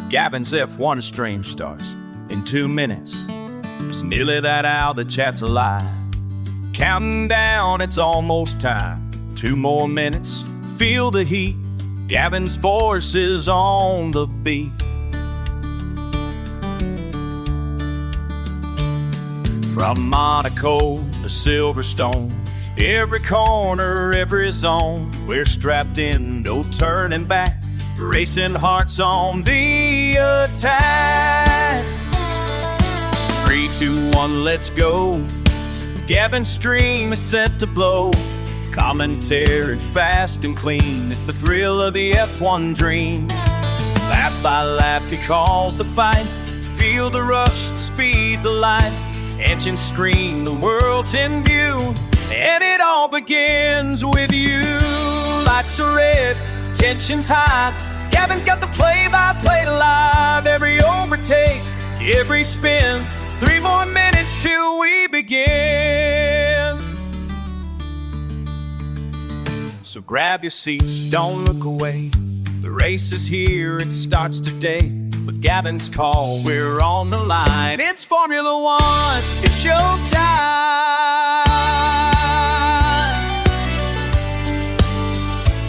Gavin's F1 stream starts in 2 minutes. It's nearly that hour, the chat's alive. Counting down, it's almost time. 2 more minutes, feel the heat. Gavin's voice is on the beat. From Monaco to Silverstone, every corner, every zone, we're strapped in, no turning back, racing hearts on the attack. 3, 2, 1, let's go. Gavin's stream is set to blow. Commentary fast and clean, it's the thrill of the F1 dream. Lap by lap he calls the fight, feel the rush, the speed, the light. Engines scream, the world's in view, and it all begins with you. Lights are red, tension's high. Gavin's got the play-by-play live. Every overtake, every spin. 3 more minutes till we begin. So grab your seats, don't look away. The race is here, it starts today. With Gavin's call, we're on the line. It's Formula One, it's showtime.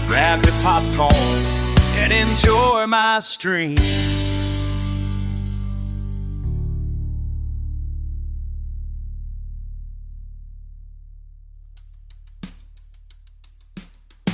Grab your popcorn and enjoy my stream.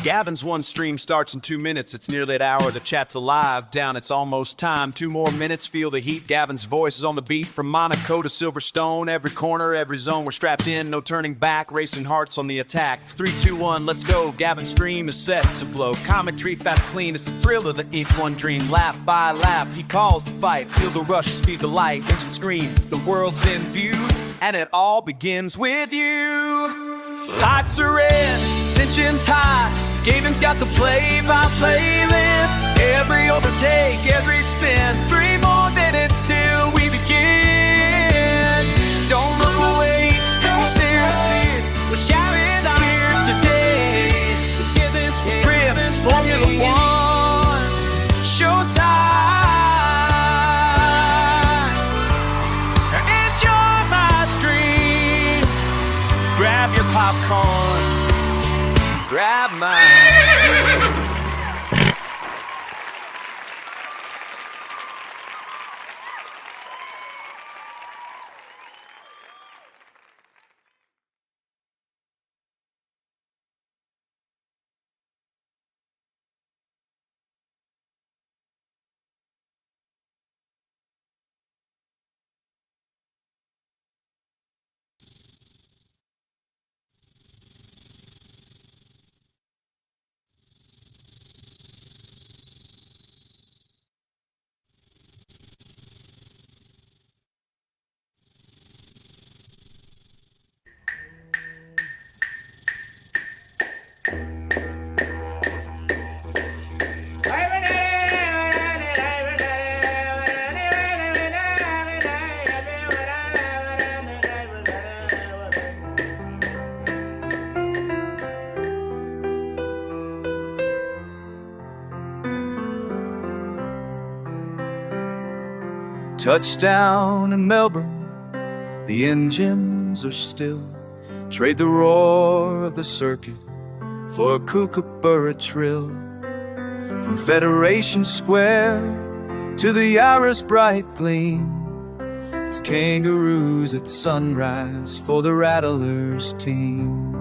Gavin's one stream starts in 2 minutes. It's nearly an hour, the chat's alive. Down, it's almost time. 2 more minutes, feel the heat. Gavin's voice is on the beat. From Monaco to Silverstone, every corner, every zone, we're strapped in, no turning back, racing hearts on the attack. 3, 2, 1, let's go. Gavin's stream is set to blow. Commentary fast clean, it's the thrill of the F1 dream. Lap by lap, he calls the fight. Feel the rush, speed the light, engine scream. The world's in view, and it all begins with you. Lights are red, tension's high. Gavin's got the play-by-play lift. Every overtake, every spin. 3 more minutes till we begin. Don't look away, stay here. With Gavin's here today. Gavin's Formula One, showtime. Enjoy my stream. Grab your popcorn. Grab mine. Touchdown in Melbourne, the engines are still. Trade the roar of the circuit for a kookaburra trill. From Federation Square to the Ira's bright gleam, it's kangaroos at sunrise for the Rattlers team.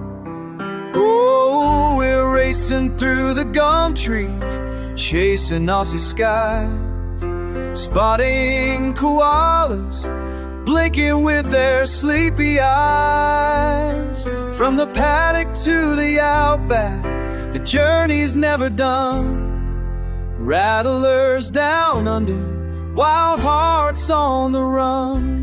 Oh, we're racing through the gum trees, chasing Aussie skies, spotting koalas, blinking with their sleepy eyes. From the paddock to the outback, the journey's never done. Rattlers down under, wild hearts on the run.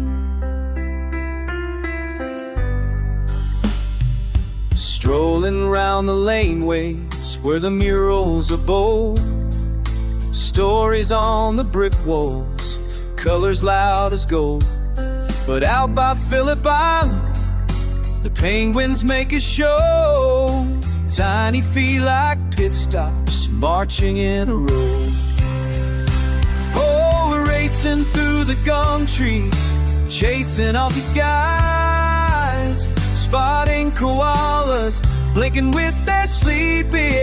Strolling round the laneways where the murals are bold, stories on the brick walls, colors loud as gold. But out by Phillip Island, the penguins make a show. Tiny feet like pit stops, marching in a row. Oh, racing through the gum trees, chasing Aussie skies, spotting koalas, blinking with their sleepy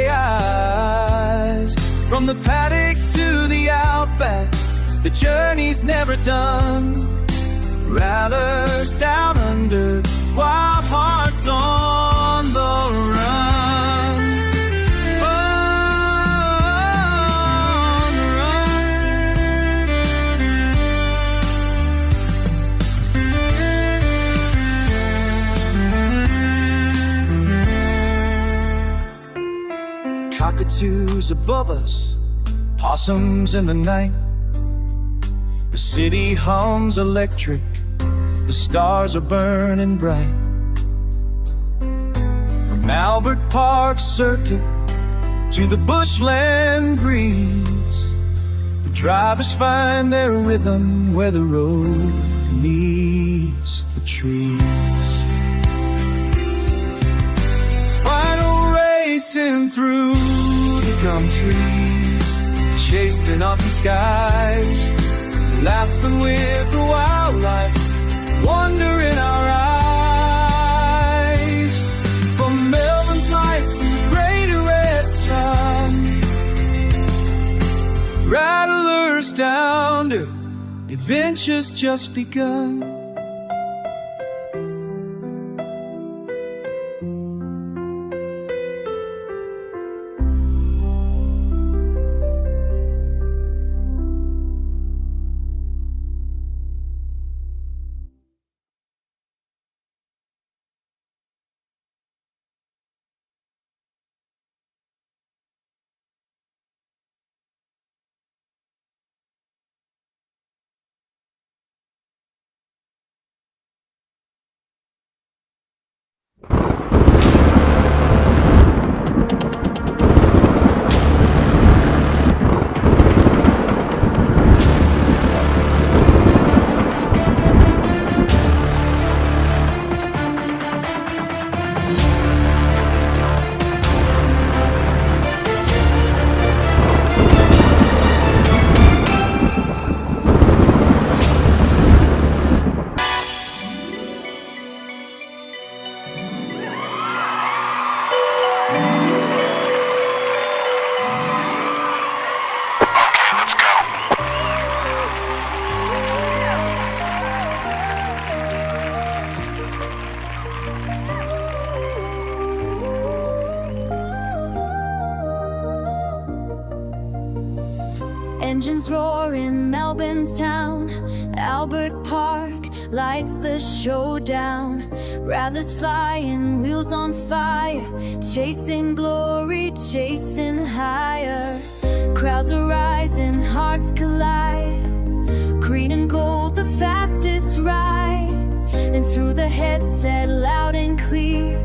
eyes. From the paddock to the outback, the journey's never done. Rattlers down under, wild hearts on the run. On the run. Cockatoos above us, possums in the night. The city hums electric, the stars are burning bright. From Albert Park Circuit to the bushland breeze, the drivers find their rhythm where the road meets the trees. Final racing through the gum trees, chasing Aussie skies, laughing with the wildlife, wonder in our eyes. From Melbourne's lights to the great red sun, Rattlers down to adventure's just begun. Engines roar in Melbourne town, Albert Park lights the show down. Rattlers flying, wheels on fire, chasing glory, chasing higher. Crowds are rising, hearts collide, green and gold, the fastest ride. And through the headset, loud and clear,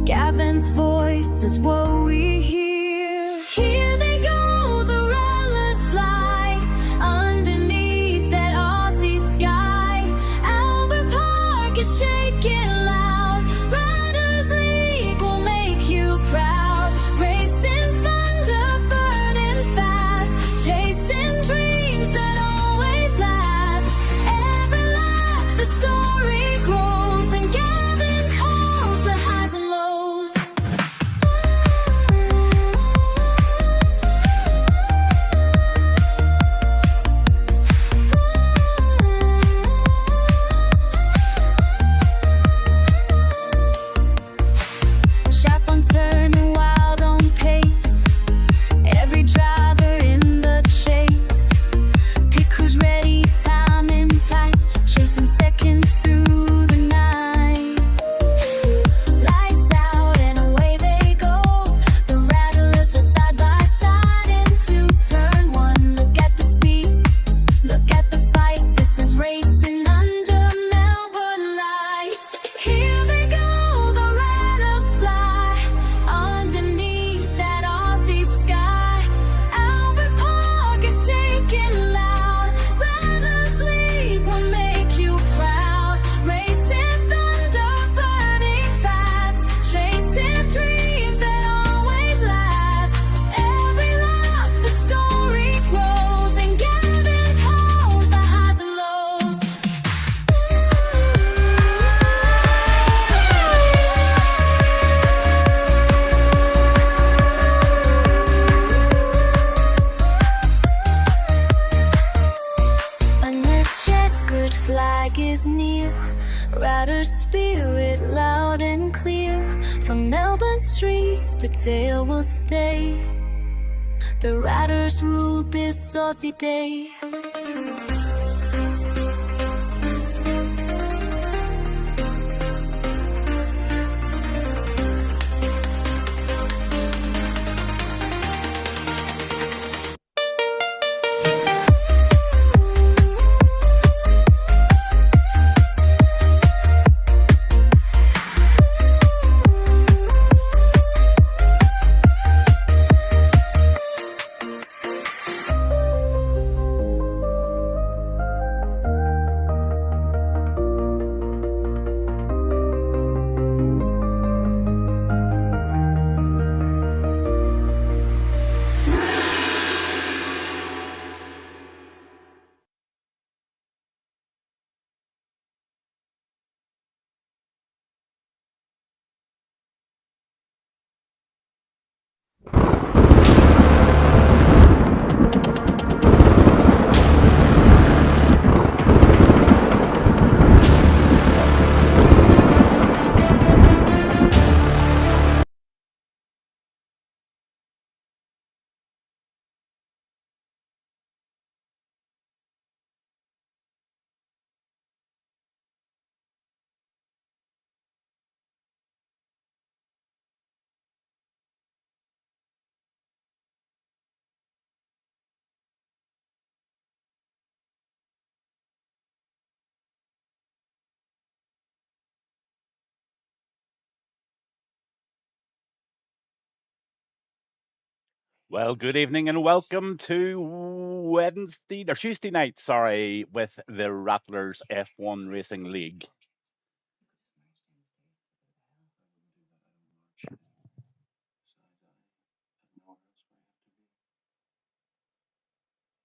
Gavin's voice is what we hear. Here they go, the Rattlers fly underneath that Aussie sky. Albert Park is shaking loud, Riders League will make you proud. Racing thunder, burning fast, chasing dreams that always last. Every lap the story grows, and Gavin calls the highs and lows. Melbourne streets, the tale will stay. The Rattlers ruled this Aussie day. Well, good evening and welcome to Tuesday night, with the Rattlers F1 Racing League.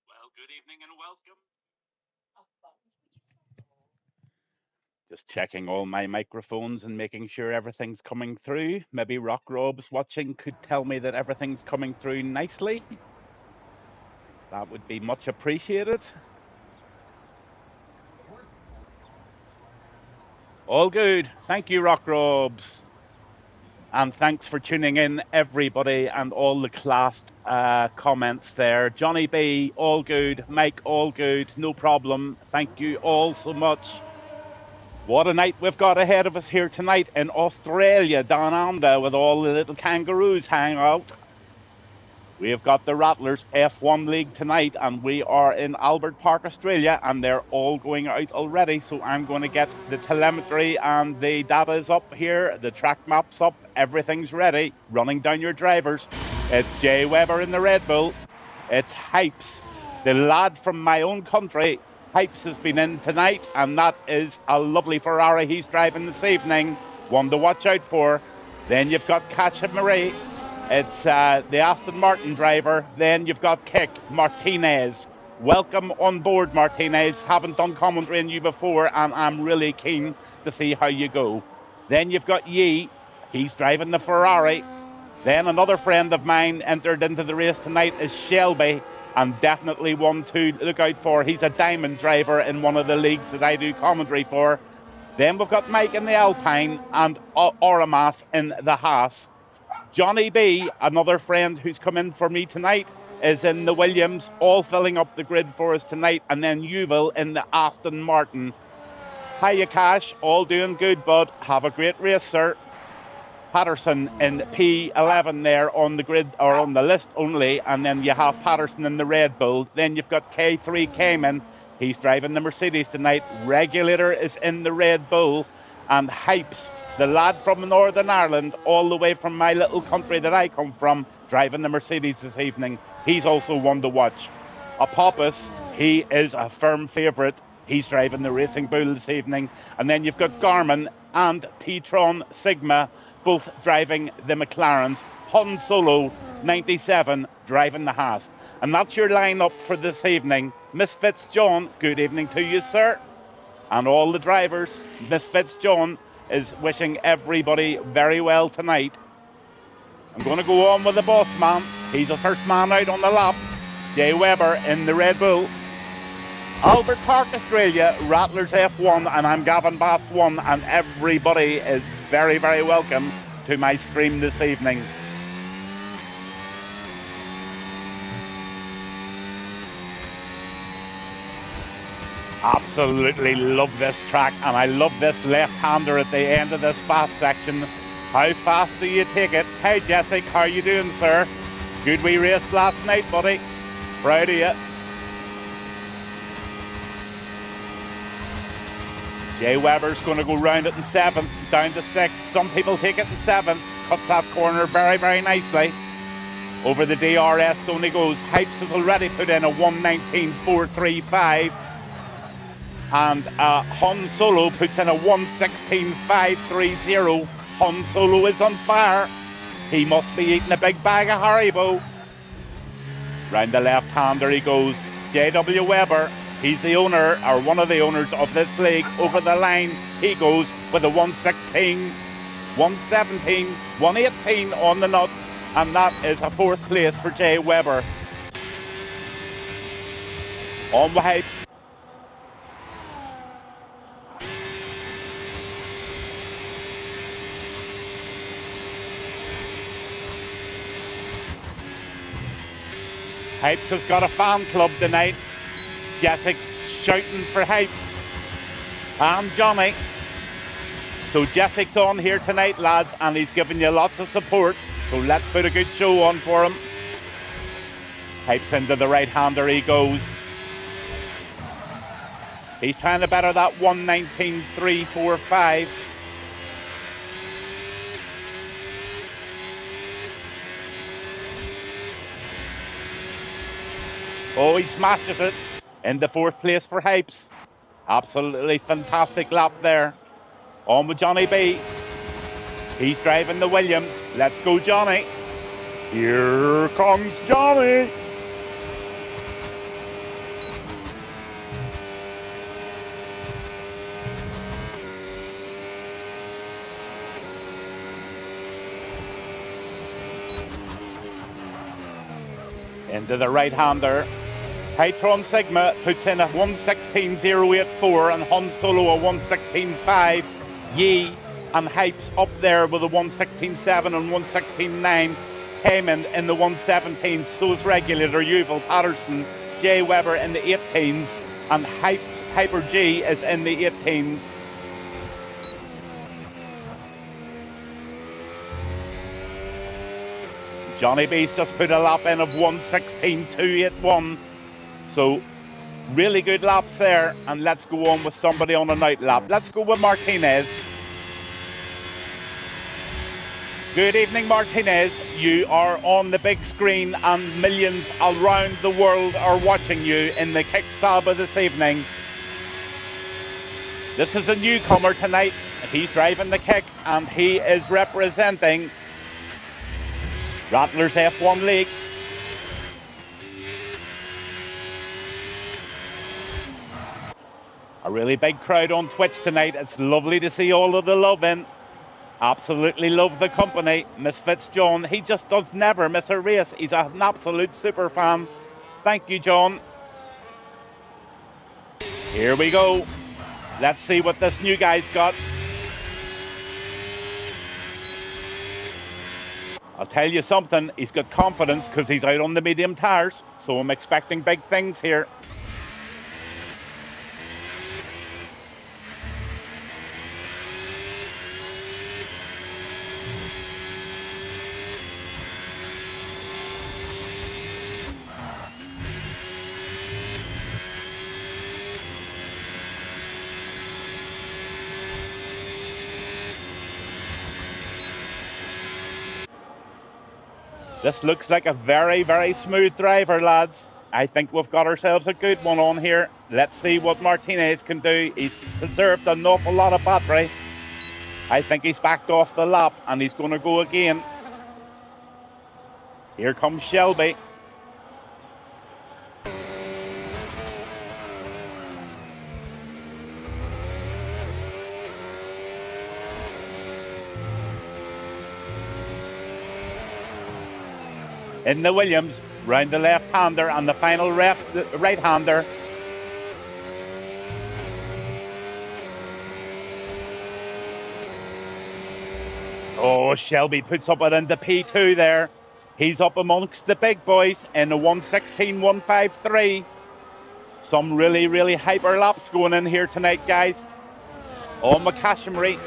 Well, good evening and welcome. Just checking all my microphones and making sure everything's coming through. Maybe Rock Robs watching could tell me that everything's coming through nicely. That would be much appreciated. All good. Thank you, Rock Robs. And thanks for tuning in, everybody, and all the classed comments there. Johnny B, all good. Mike, all good. No problem. Thank you all so much. What a night we've got ahead of us here tonight in Australia, down under, with all the little kangaroos hang out. We have got the Rattlers F1 League tonight, and we are in Albert Park, Australia, and they're all going out already. So I'm going to get the telemetry and the data is up here, the track map's up, everything's ready. Running down your drivers. It's Jay Weber in the Red Bull. It's Hypes, the lad from my own country. Hypes has been in tonight, and that is a lovely Ferrari he's driving this evening. One to watch out for. Then you've got Katja Marie. It's the Aston Martin driver. Then you've got Kick Martinez. Welcome on board, Martinez. Haven't done commentary on you before, and I'm really keen to see how you go. Then you've got Yi. He's driving the Ferrari. Then another friend of mine entered into the race tonight is Shelby, and definitely one to look out for. He's a diamond driver in one of the leagues that I do commentary for. Then we've got Mike in the Alpine and Oramas in the Haas. Johnny B, another friend who's come in for me tonight, is in the Williams, all filling up the grid for us tonight. And then Yuval in the Aston Martin. Hiya, Cash. All doing good, bud. Have a great race, sir. Patterson in P11 there on the grid, or on the list only. And then you have Patterson in the Red Bull. Then you've got K3 Cayman. He's driving the Mercedes tonight. Regulator is in the Red Bull. And Hypes, the lad from Northern Ireland, all the way from my little country that I come from, driving the Mercedes this evening. He's also one to watch. Apophis, he is a firm favourite. He's driving the Racing Bull this evening. And then you've got Garmin and T-Tron Sigma, both driving the McLarens. Han Solo, 97, driving the Haas. And that's your lineup for this evening. Miss Fitzjohn, good evening to you, sir. And all the drivers. Miss Fitzjohn is wishing everybody very well tonight. I'm going to go on with the boss man. He's the first man out on the lap. Jay Weber in the Red Bull. Albert Park, Australia, Rattlers F1, and I'm Gavin Bass 1, and everybody is very, very welcome to my stream this evening. Absolutely love this track, and I love this left-hander at the end of this fast section. How fast do you take it? Hey Jessic, how you doing, sir? Good wee race last night, buddy. Proud of you. Jay Webber's going to go round it in 7th, down to 6th. Some people take it in 7th. Cuts that corner very, very nicely. Over the DRS zone he goes. Hypes has already put in a 1:19.435. And Han Solo puts in a 1:16.530. Han Solo is on fire. He must be eating a big bag of Haribo. Round the left-hander he goes. J.W. Webber, he's the owner, or one of the owners of this league. Over the line he goes with a 1:16, 1:17, 1:18 on the nut. And that is a 4th place for Jay Webber. On with Hypes. Hypes has got a fan club tonight. Jessic's shouting for Hypes. And Johnny. So Jessic's on here tonight, lads, and he's giving you lots of support. So let's put a good show on for him. Hypes into the right-hander he goes. He's trying to better that 1:19.345. Oh, he smashes it into 4th place for Hypes. Absolutely fantastic lap there. On with Johnny B. He's driving the Williams. Let's go, Johnny. Here comes Johnny. Into the right-hander. Hytron Sigma puts in a 1:16.084 and Han Solo a 1:16.5. Yee and Hypes up there with a 1:16.7 and 1:16.9. Heyman in the 1:17. So is Regulator, Yuval Patterson, Jay Webber in the 18s, and Hyper G is in the 18s. Johnny B's just put a lap in of 1:16.281. So really good laps there. And let's go on with somebody on a night lap. Let's go with Martinez. Good evening, Martinez. You are on the big screen and millions around the world are watching you in the Kick Saba this evening. This is a newcomer tonight. He's driving the Kick and he is representing Rattlers F1 League. A really big crowd on Twitch tonight. It's lovely to see all of the love in. Absolutely love the company. Misfits John, he just does never miss a race. He's an absolute super fan. Thank you, John. Here we go. Let's see what this new guy's got. I'll tell you something, he's got confidence because he's out on the medium tyres. So I'm expecting big things here. This looks like a very, very smooth driver, lads. I think we've got ourselves a good one on here. Let's see what Martinez can do. He's preserved an awful lot of battery. I think he's backed off the lap and he's going to go again. Here comes Shelby. In the Williams, round the left-hander and the final right-hander. Oh, Shelby puts up it into P2 there. He's up amongst the big boys in the 1:16.153. Some really, really hyper laps going in here tonight, guys. Oh, McCashmery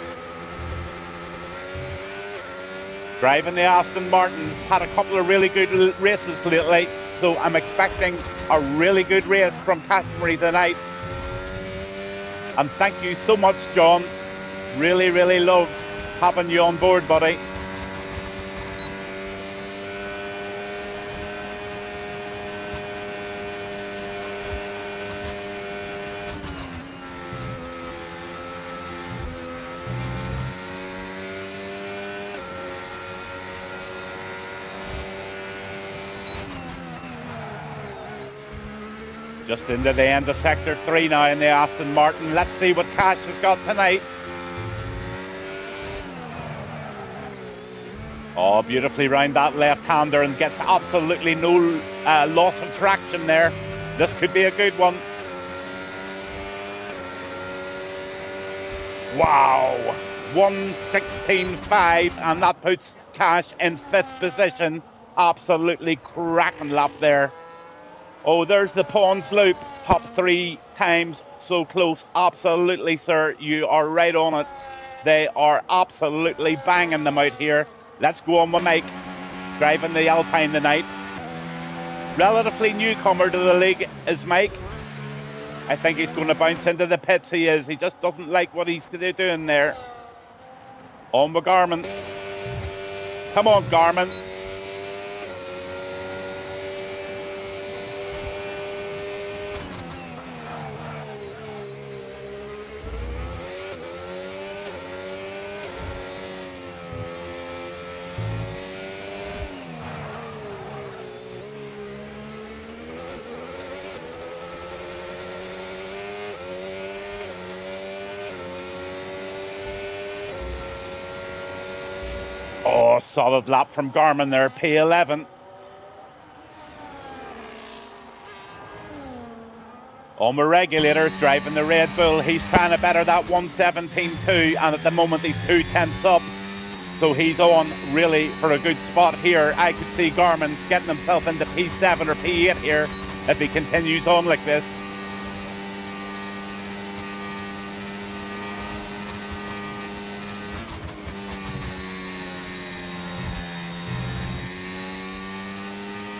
driving the Aston Martins. Had a couple of really good races lately, so I'm expecting a really good race from Cashmery tonight. And thank you so much, John. Really, really loved having you on board, buddy. Just into the end of Sector 3 now in the Aston Martin. Let's see what Cash has got tonight. Oh, beautifully round that left-hander and gets absolutely no loss of traction there. This could be a good one. Wow, 1:16.5, and that puts Cash in 5th position. Absolutely cracking lap there. Oh, there's the Pawns Loop, top 3 times, so close. Absolutely, sir, you are right on it. They are absolutely banging them out here. Let's go on with Mike, driving the Alpine tonight. Relatively newcomer to the league is Mike. I think he's going to bounce into the pits, he is. He just doesn't like what he's doing there. On with Garmin. Come on, Garmin. Oh, solid lap from Garmin there, P11. On the regulator, driving the Red Bull. He's trying to better that 1:17.2, and at the moment he's 2/10 up. So he's on really for a good spot here. I could see Garmin getting himself into P7 or P8 here if he continues on like this.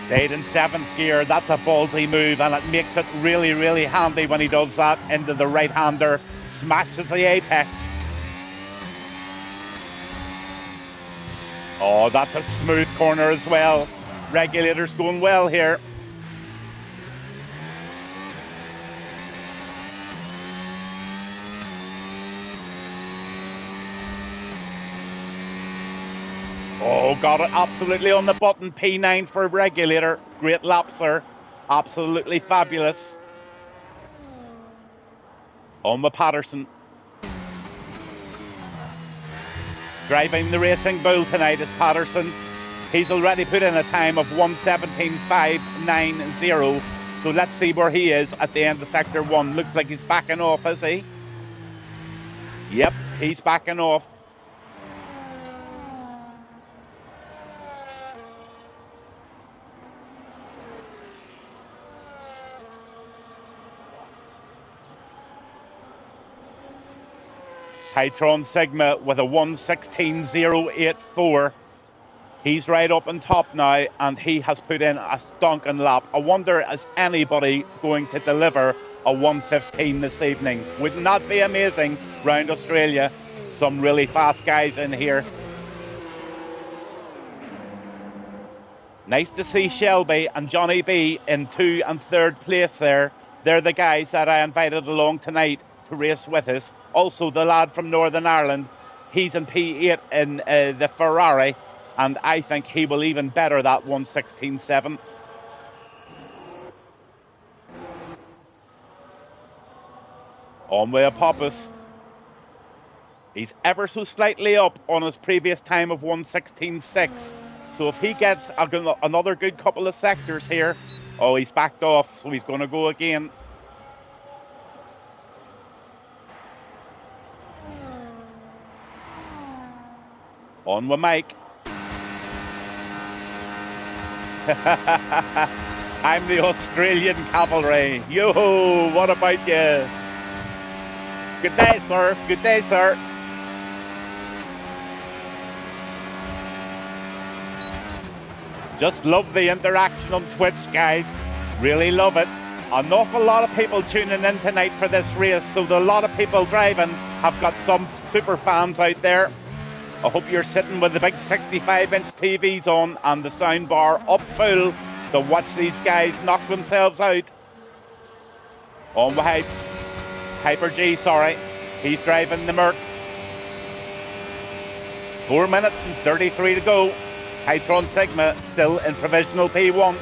Stayed in 7th gear. That's a ballsy move, and it makes it really, really handy when he does that into the right-hander. Smashes the apex. Oh, that's a smooth corner as well. Regulator's going well here. Oh, got it absolutely on the button. P9 for regulator. Great lap, sir. Absolutely fabulous. On with Patterson. Driving the Racing Bull tonight is Patterson. He's already put in a time of 1:17.590. So let's see where he is at the end of Sector 1. Looks like he's backing off, is he? Yep, he's backing off. Titron Sigma with a 1:16.084. He's right up on top now, and he has put in a stonking lap. I wonder, is anybody going to deliver a 1:15 this evening? Wouldn't that be amazing round Australia? Some really fast guys in here. Nice to see Shelby and Johnny B in 2 and 3rd place there. They're the guys that I invited along tonight to race with us. Also, the lad from Northern Ireland, he's in P8 in the Ferrari, and I think he will even better that 1:16.7. On with Apophis. He's ever so slightly up on his previous time of 1:16.6. So if he gets another good couple of sectors here, oh, he's backed off, so he's going to go again. On with Mike. I'm the Australian cavalry. Yo, what about you? Good day, sir. Good day, sir. Just love the interaction on Twitch, guys. Really love it. An awful lot of people tuning in tonight for this race, so a lot of people driving have got some super fans out there. I hope you're sitting with the big 65-inch TVs on and the sound bar up full to watch these guys knock themselves out. On with Hyper G, sorry. He's driving the Merc. 4 minutes and 33 to go. Hytron Sigma still in provisional P1.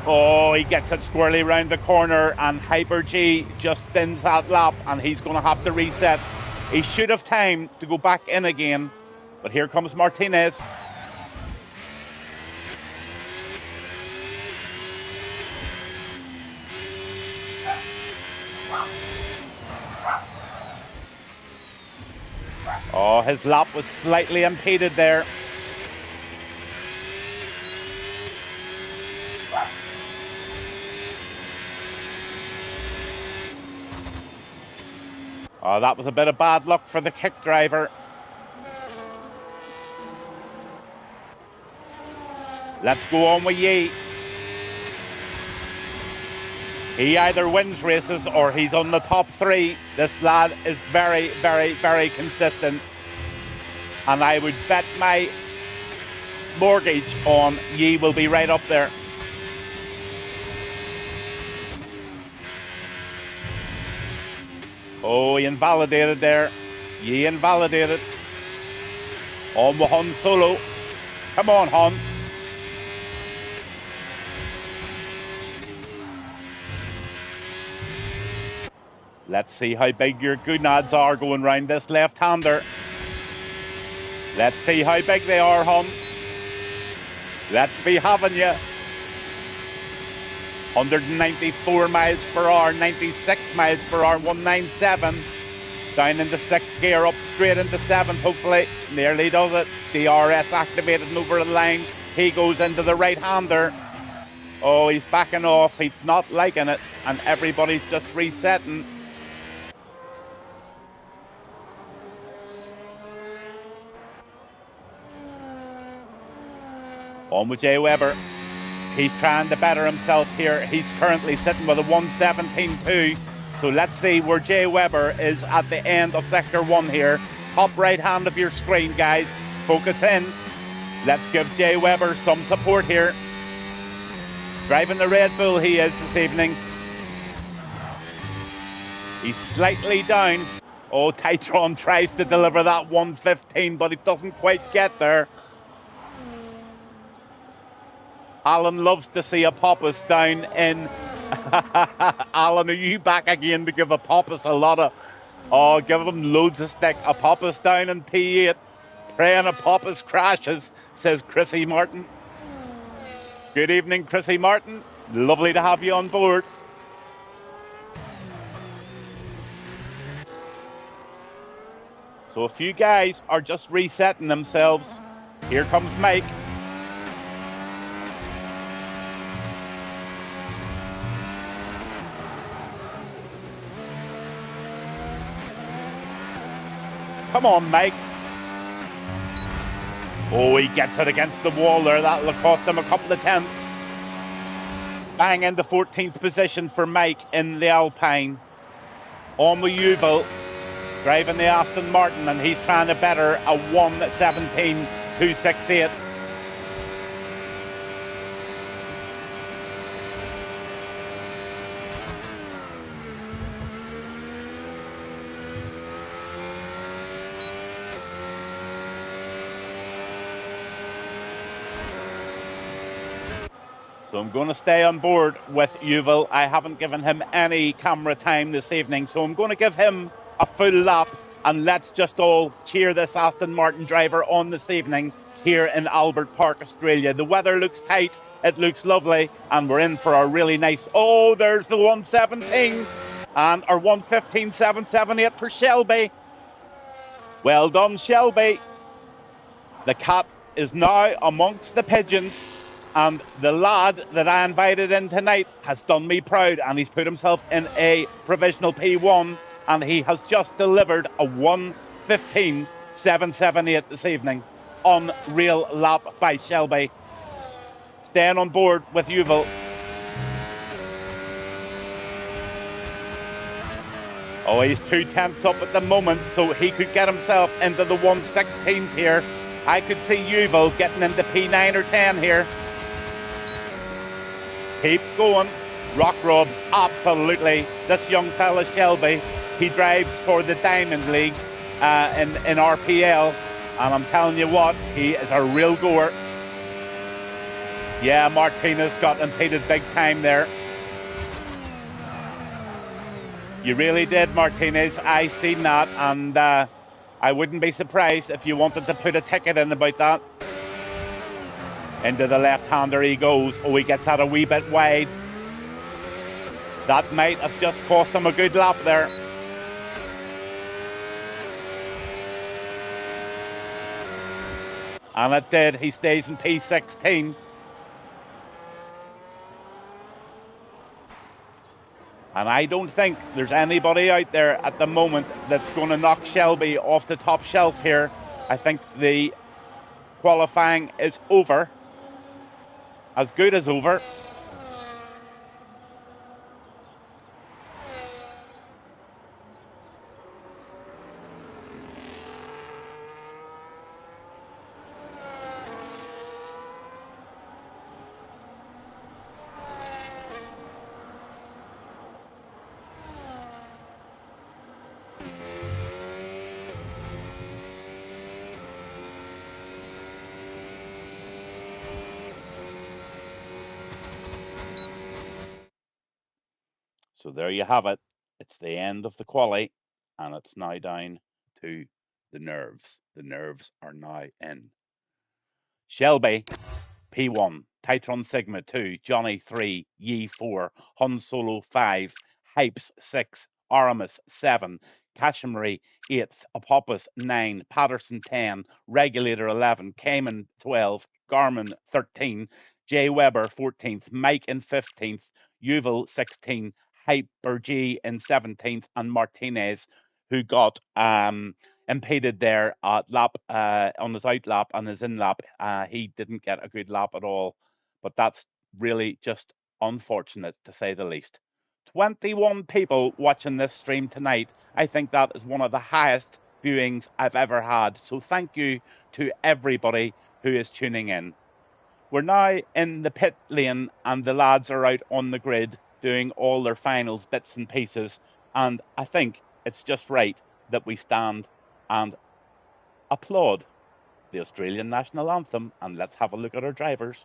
Oh, he gets it squarely round the corner and Hyper G just bins that lap and he's going to have to reset. He should have time to go back in again, but here comes Martinez. Oh, his lap was slightly impeded there. Oh, that was a bit of bad luck for the kick driver. Let's go on with Yi. He either wins races or he's on the top three. This lad is very, very, very consistent. And I would bet my mortgage on Yi will be right up there. Oh, he invalidated there. Yi invalidated. On with Han Solo. Come on, Han. Let's see how big your gonads are going round this left-hander. Let's see how big they are, hon. Let's be having you. 194 miles per hour, 96 miles per hour, 197. Down into 6th gear, up straight into 7th, hopefully. Nearly does it. DRS activated and over the line. He goes into the right-hander. Oh, he's backing off. He's not liking it. And everybody's just resetting. On with Jay Webber. He's trying to better himself here. He's currently sitting with a 117.2. So let's see where Jay Webber is at the end of Sector 1 here. Top right hand of your screen, guys. Focus in. Let's give Jay Webber some support here. Driving the Red Bull he is this evening. He's slightly down. Oh, Titron tries to deliver that 115, but it doesn't quite get there. Alan loves to see a Poppus down in... Alan, are you back again to give a Poppus a lot of... Oh, give him loads of stick. A Poppus down in P8. Praying a Poppus crashes, says Chrissy Martin. Good evening, Chrissy Martin. Lovely to have you on board. So a few guys are just resetting themselves. Here comes Mike. Come on, Mike. Oh, he gets it against the wall there. That'll cost him a couple of tenths. Bang into 14th position for Mike in the Alpine. On with Yuval, driving the Aston Martin, and he's trying to better a 1:17.268. So I'm going to stay on board with Yuval. I haven't given him any camera time this evening, so I'm going to give him a full lap And let's just all cheer this Aston Martin driver on this evening here in Albert Park, Australia. The weather looks tight, it looks lovely, and we're in for a really nice... Oh, there's the 117 and our 115.778 for Shelby. Well done, Shelby. The cat is now amongst the pigeons, and the lad that I invited in tonight has done me proud, and he's put himself in a provisional P1, and he has just delivered a 115.778 this evening. Unreal lap by Shelby. Staying on board with Yuval. Oh, he's 2/10 up at the moment, so he could get himself into the 116s here. I could see Yuval getting into P9 or 10 here. Keep going. Rock Rob, absolutely. This young fella, Shelby, he drives for the Diamond League in RPL. And I'm telling you what, he is a real goer. Yeah, Martinez got impeded big time there. You really did, Martinez. I seen that, and I wouldn't be surprised if you wanted to put a ticket in about that. Into the left-hander he goes. Oh, he gets out a wee bit wide. That might have just cost him a good lap there. And it did. He stays in P16. And I don't think there's anybody out there at the moment that's going to knock Shelby off the top shelf here. I think the qualifying is over. As good as over. So there you have it. It's the end of the quali, and it's now down to the nerves. The nerves are now in. Shelby, P1, Titron Sigma 2, Johnny 3, Yi 4, Hun Solo 5, Hypes 6, Aramis 7, Kashmiri 8th, Apophis 9, Patterson 10, Regulator 11, Cayman 12, Garmin 13, Jay Weber 14th, Mike in 15th, Yuval 16th, Hyper G in 17th, and Martinez, who got impeded there at lap on his out lap and his in lap. He didn't get a good lap at all, but that's really just unfortunate to say the least. 21 people watching this stream tonight. I think that is one of the highest viewings I've ever had. So thank you to everybody who is tuning in. We're now in the pit lane and the lads are out on the grid doing all their finals, bits and pieces. And I think it's just right that we stand and applaud the Australian national anthem. And let's have a look at our drivers.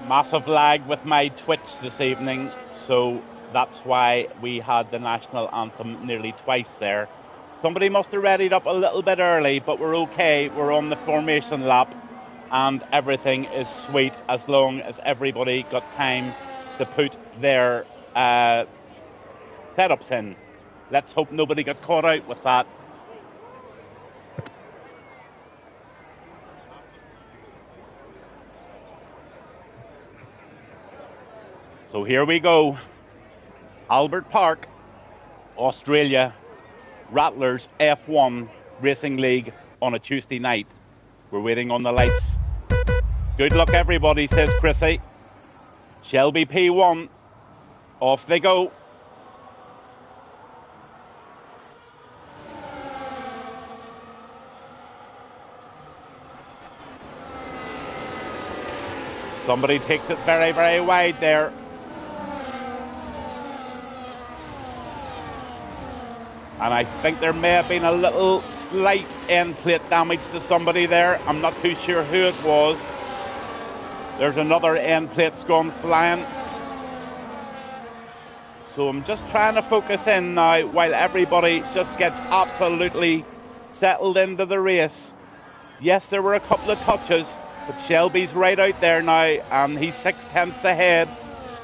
Massive lag with my Twitch this evening, so that's why we had the national anthem nearly twice there. Somebody must have readied up a little bit early, but we're okay. We're on the formation lap, and everything is sweet as long as everybody got time to put their setups in. Let's hope nobody got caught out with that. So here we go. Albert Park, Australia, Rattlers F1 Racing League on a Tuesday night. We're waiting on the lights. Good luck everybody, says Chrissy. Shelby P1, off they go. Somebody takes it very, very wide there. And I think there may have been a little slight end plate damage to somebody there. I'm not too sure who it was. There's another end plate's gone flying. So I'm just trying to focus in now while everybody just gets absolutely settled into the race. Yes, there were a couple of touches, but Shelby's right out there now, and he's 6/10 ahead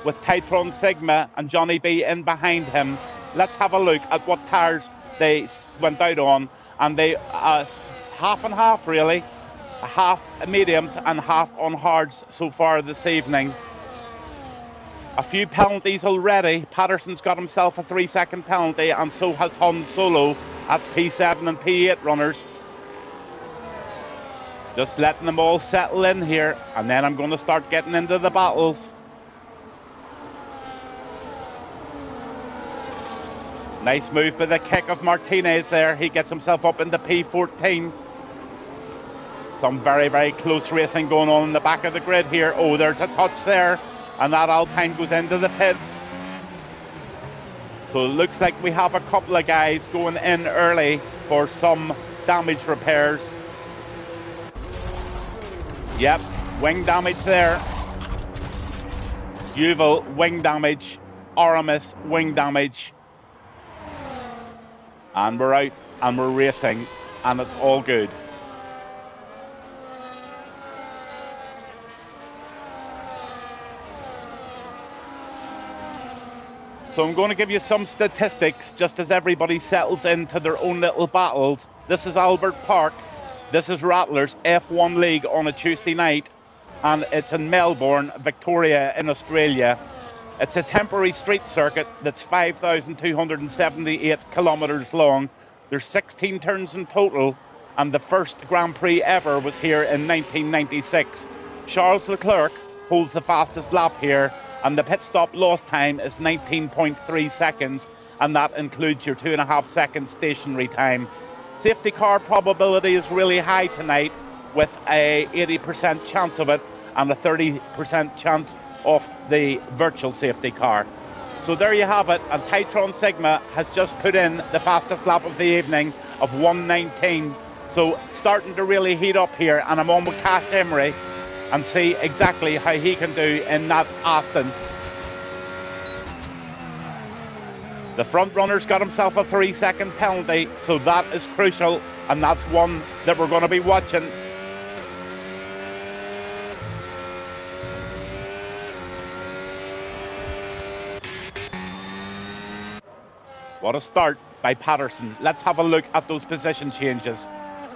with Titron Sigma and Johnny B in behind him. Let's have a look at what tyres they went out on, and they half and half really, half mediums and half on hards so far this evening. A few penalties already. Patterson's got himself a 3-second penalty, and so has Han Solo. That's P7 and P8 runners. Just letting them all settle in here, and then I'm going to start getting into the battles. Nice move by the kick of Martinez there. He gets himself up into P14. Some very, very close racing going on in the back of the grid here. Oh, there's a touch there, and that Alpine goes into the pits. So it looks like we have a couple of guys going in early for some damage repairs. Yep, wing damage there. Yuval, wing damage. Aramis, wing damage. And we're out and we're racing, and it's all good. So I'm going to give you some statistics just as everybody settles into their own little battles. This is Albert Park. This is Rattlers F1 League on a Tuesday night, and it's in Melbourne, Victoria in Australia. It's a temporary street circuit that's 5,278 kilometres long. There's 16 turns in total, and the first Grand Prix ever was here in 1996. Charles Leclerc holds the fastest lap here, and the pit stop loss time is 19.3 seconds, and that includes your 2.5 second stationary time. Safety car probability is really high tonight, with a 80% chance of it and a 30% chance of the virtual safety car. So there you have it, and Titron Sigma has just put in the fastest lap of the evening of 1:19. So starting to really heat up here, and I'm on with Cash Emery and see exactly how he can do in that Aston. The front runner's got himself a 3-second penalty, so that is crucial, and that's one that we're going to be watching. What a start by Patterson. Let's have a look at those position changes.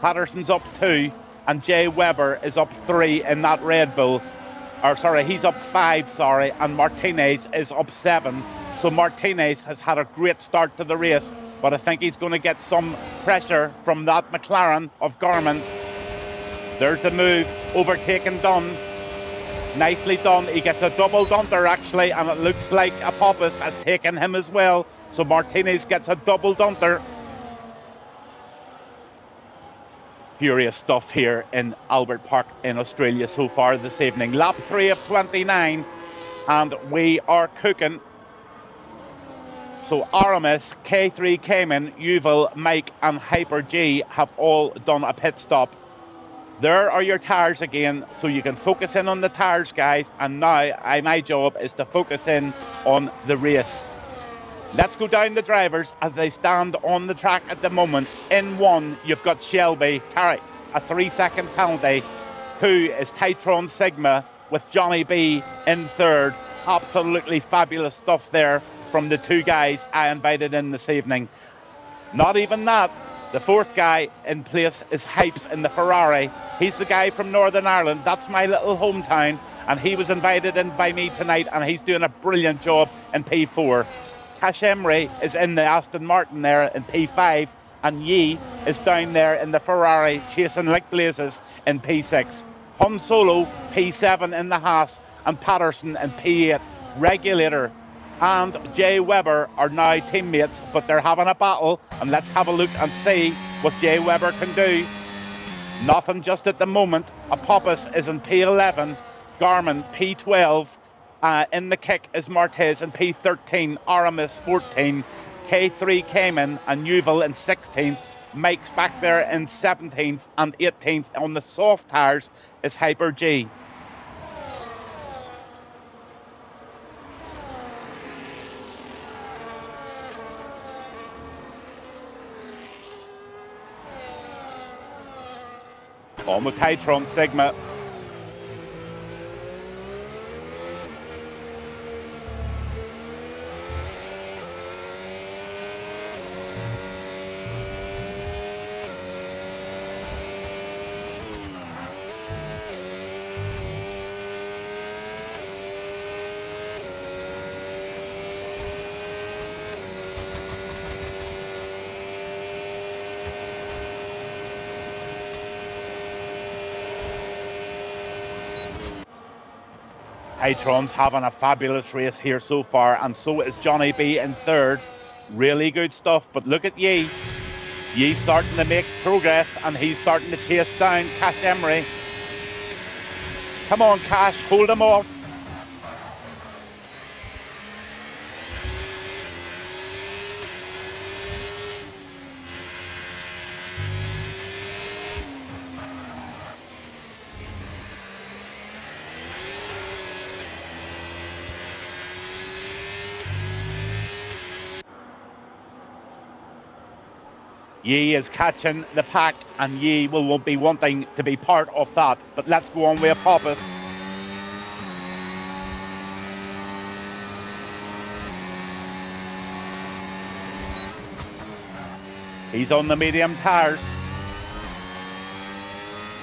Patterson's up 2, and Jay Webber is up 3 in that Red Bull. Or sorry, he's up 5, and Martinez is up 7. So Martinez has had a great start to the race, but I think he's going to get some pressure from that McLaren of Garmin. There's the move, overtaken done. Nicely done. He gets a double dunter actually, and it looks like Apophis has taken him as well. So Martinez gets a double dunter. Furious stuff here in Albert Park in Australia so far this evening. Lap 3 of 29, and we are cooking. So Aramis, K3 Cayman, Yuval, Mike and Hyper G have all done a pit stop. There are your tyres again, so you can focus in on the tyres, guys. And now my job is to focus in on the race. Let's go down the drivers as they stand on the track at the moment. In one, you've got Shelby, a 3-second penalty. 2 is Titron Sigma with Johnny B in third. Absolutely fabulous stuff there from the 2 guys I invited in this evening. Not even that. The 4th guy in place is Hypes in the Ferrari. He's the guy from Northern Ireland. That's my little hometown. And he was invited in by me tonight, and he's doing a brilliant job in P4. Cash Emery is in the Aston Martin there in P5, and Yee is down there in the Ferrari chasing like blazes in P6. Han Solo, P7 in the Haas, and Patterson in P8. Regulator and Jay Webber are now teammates, but they're having a battle, and let's have a look and see what Jay Webber can do. Nothing just at the moment. Apophis is in P11, Garmin P12, in the kick is Martez in P13, Aramis 14, K3 Cayman and Newville in 16th, Mike's back there in 17th and 18th. On the soft tyres is Hyper G. On with Titron Sigma. Titron's having a fabulous race here so far, and so is Johnny B in third. Really good stuff, but look at Yee. Yee's starting to make progress, and he's starting to chase down Cash Emery. Come on, Cash, hold him off. Yee is catching the pack, and Yee won't be wanting to be part of that. But let's go on with Apophis. He's on the medium tyres.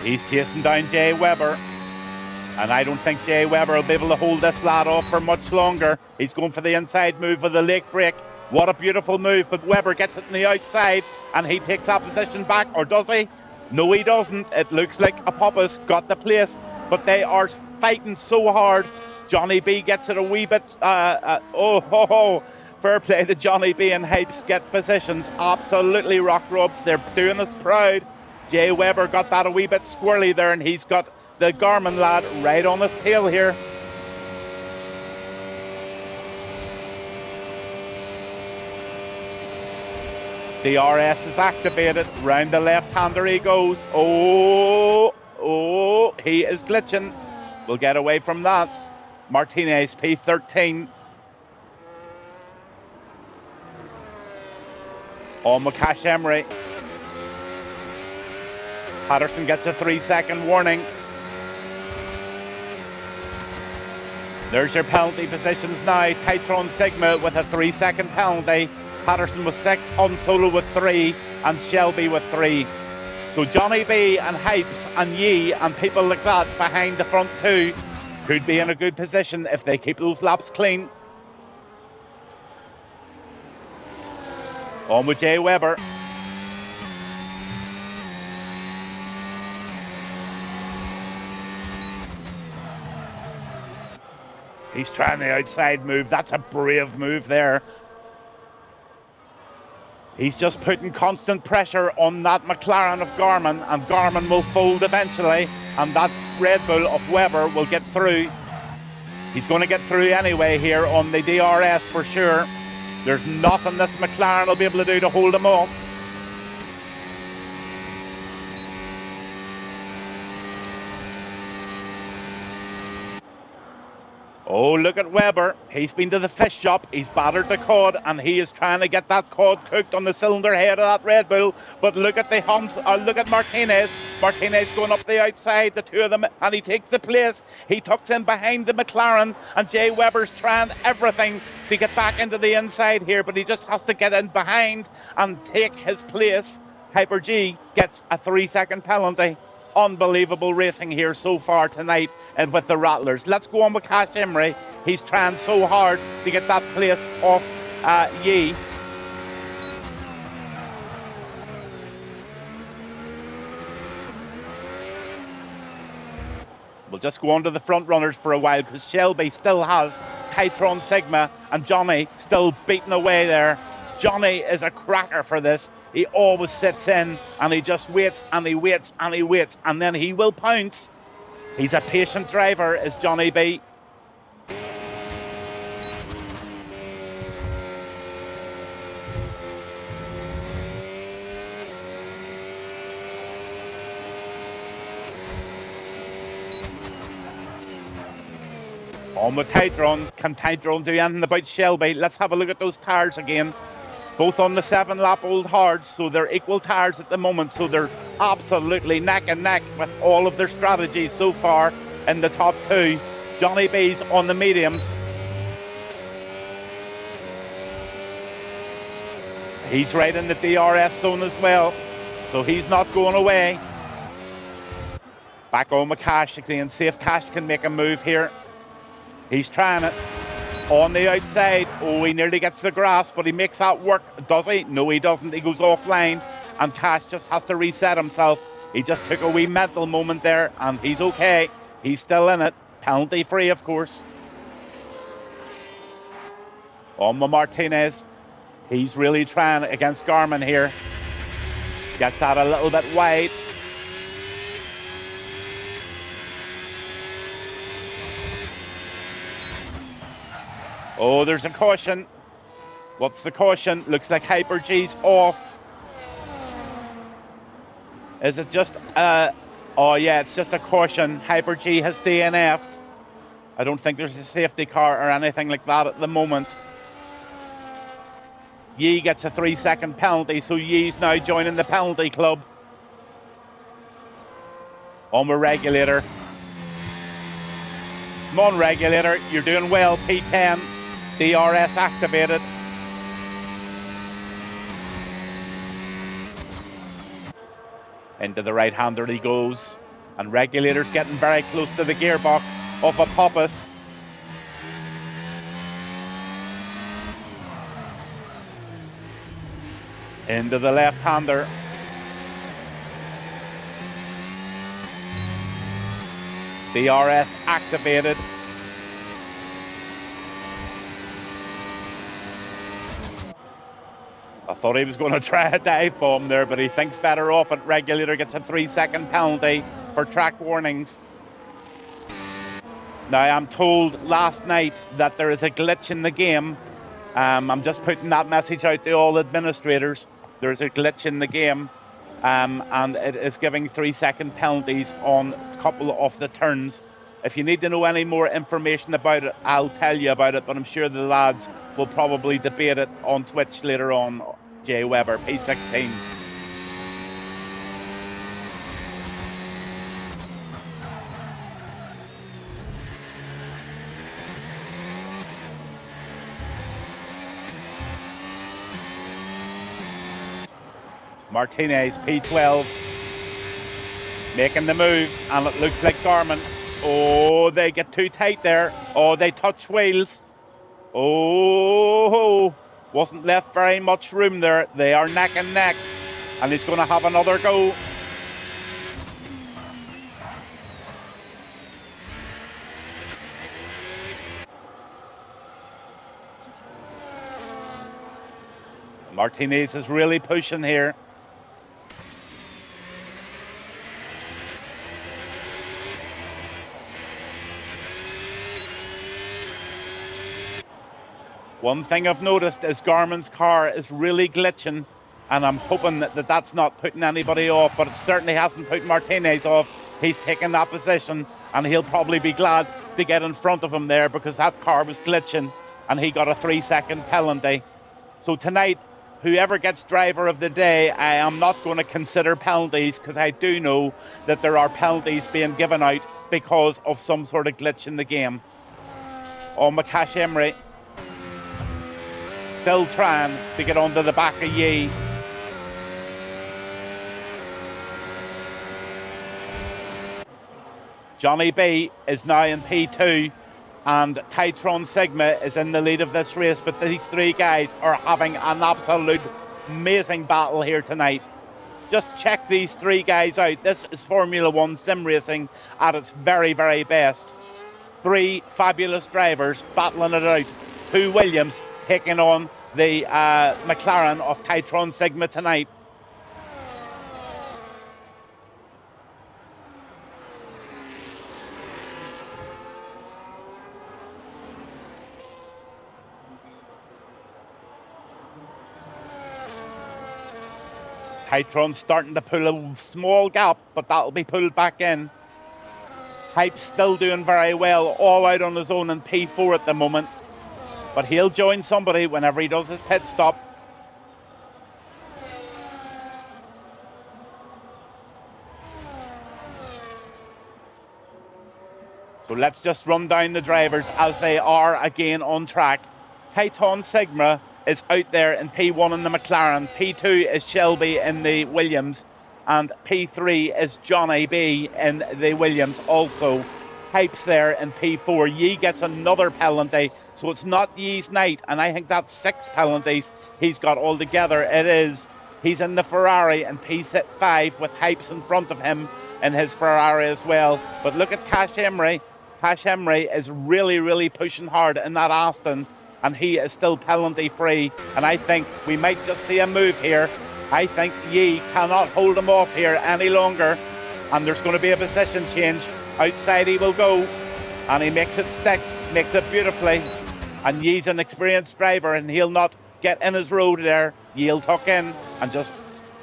He's chasing down Jay Webber. And I don't think Jay Webber will be able to hold this lad off for much longer. He's going for the inside move with the lake brake. What a beautiful move, but Webber gets it on the outside, and he takes that position back, or does he? No, he doesn't. It looks like Apophis got the place, but they are fighting so hard. Johnny B gets it a wee bit, fair play to Johnny B, and Hypes get positions. Absolutely, Rock Robs, they're doing us proud. Jay Webber got that a wee bit squirrely there, and he's got the Garmin lad right on his tail here. The RS is activated. Round the left-hander he goes. Oh, he is glitching. We'll get away from that. Martinez, P13. On with Cash Emery. Patterson gets a 3-second warning. There's your penalty positions now. Titron Sigma with a 3-second penalty. Patterson with 6, Han Solo with 3, and Shelby with 3. So Johnny B and Hypes and Yee and people like that behind the front 2 could be in a good position if they keep those laps clean. On with Jay Webber. He's trying the outside move. That's a brave move there. He's just putting constant pressure on that McLaren of Garmin, and Garmin will fold eventually, and that Red Bull of Webber will get through. He's going to get through anyway here on the DRS for sure. There's nothing this McLaren will be able to do to hold him off. Oh, look at Webber. He's been to the fish shop. He's battered the cod, and he is trying to get that cod cooked on the cylinder head of that Red Bull. But look at the humps. Look at Martinez. Martinez going up the outside, the two of them, and he takes the place. He tucks in behind the McLaren, and Jay Webber's trying everything to get back into the inside here, but he just has to get in behind and take his place. Hyper G gets a 3-second penalty. Unbelievable racing here so far tonight with the Rattlers. Let's go on with Cash Emery. He's trying so hard to get that place off Yee. We'll just go on to the front runners for a while because Shelby still has Titron Sigma and Johnny still beating away there. Johnny is a cracker for this. He always sits in and he just waits and he waits and he waits, and then he will pounce. He's a patient driver, is Johnny B. On with Titron. Can Titron do anything about Shelby? Let's have a look at those tyres again. Both on the 7-lap old hards, so they're equal tyres at the moment, so they're absolutely neck and neck with all of their strategies so far in the top two. Johnny B's on the mediums. He's right in the DRS zone as well, so he's not going away. Back on with Cash again, see if Cash can make a move here. He's trying it. On the outside, oh, he nearly gets the grass, but he makes that work. Does he? No, he doesn't. He goes offline, and Cash just has to reset himself. He just took a wee mental moment there, and he's okay. He's still in it. Penalty free, of course. On with Martinez. He's really trying against Garmin here. Gets that a little bit wide. Oh, there's a caution. What's the caution? Looks like Hyper G's off. Is it just... oh, yeah, it's just a caution. Hyper G has DNF'd. I don't think there's a safety car or anything like that at the moment. Yee gets a 3-second penalty, so Yee's now joining the penalty club. On with Regulator. Come on, Regulator. You're doing well, P10. DRS activated. Into the right-hander he goes. And Regulator's getting very close to the gearbox of a Popus. Into the left-hander. DRS activated. I thought he was going to try a dive bomb there, but he thinks better off it. Regulator gets a 3-second penalty for track warnings. Now, I'm told last night that there is a glitch in the game. I'm just putting that message out to all administrators. There's a glitch in the game, and it is giving 3-second penalties on a couple of the turns. If you need to know any more information about it, I'll tell you about it, but I'm sure the lads will probably debate it on Twitch later on. Jay Webber, P16. Martinez, P12. Making the move, and it looks like Garmin. Oh, they get too tight there. Oh, they touch wheels. Oh, wasn't left very much room there. They are neck and neck, and he's going to have another go. Martinez is really pushing here. One thing I've noticed is Garmin's car is really glitching, and I'm hoping that that's not putting anybody off, but it certainly hasn't put Martinez off. He's taken that position, and he'll probably be glad to get in front of him there because that car was glitching and he got a 3-second penalty. So tonight, whoever gets driver of the day, I am not going to consider penalties because I do know that there are penalties being given out because of some sort of glitch in the game. Oh, Makash Emery still trying to get onto the back of Yee. Johnny B is now in P2 and Titron Sigma is in the lead of this race, but these three guys are having an absolute amazing battle here tonight. Just check these three guys out. This is Formula One sim racing at its very, very best. Three fabulous drivers battling it out. Two Williams taking on the McLaren of Titron Sigma tonight. Titron's starting to pull a small gap, but that'll be pulled back in. Hype's still doing very well, all out on his own in P4 at the moment. But he'll join somebody whenever he does his pit stop. So let's just run down the drivers as they are again on track. Titron Sigma is out there in P1 in the McLaren. P2 is Shelby in the Williams. And P3 is Johnny B in the Williams also. Hype's there in P4. Yee gets another penalty. So it's not Yee's night. And I think that's 6 penalties he's got altogether. It is. He's in the Ferrari in P5 with Hypes in front of him in his Ferrari as well. But look at Cash Emery. Cash Emery is really, really pushing hard in that Aston. And he is still penalty free. And I think we might just see a move here. I think Yee cannot hold him off here any longer. And there's going to be a position change. Outside he will go. And he makes it stick. Makes it beautifully. And Yee's an experienced driver and he'll not get in his road there. Yee'll tuck in and just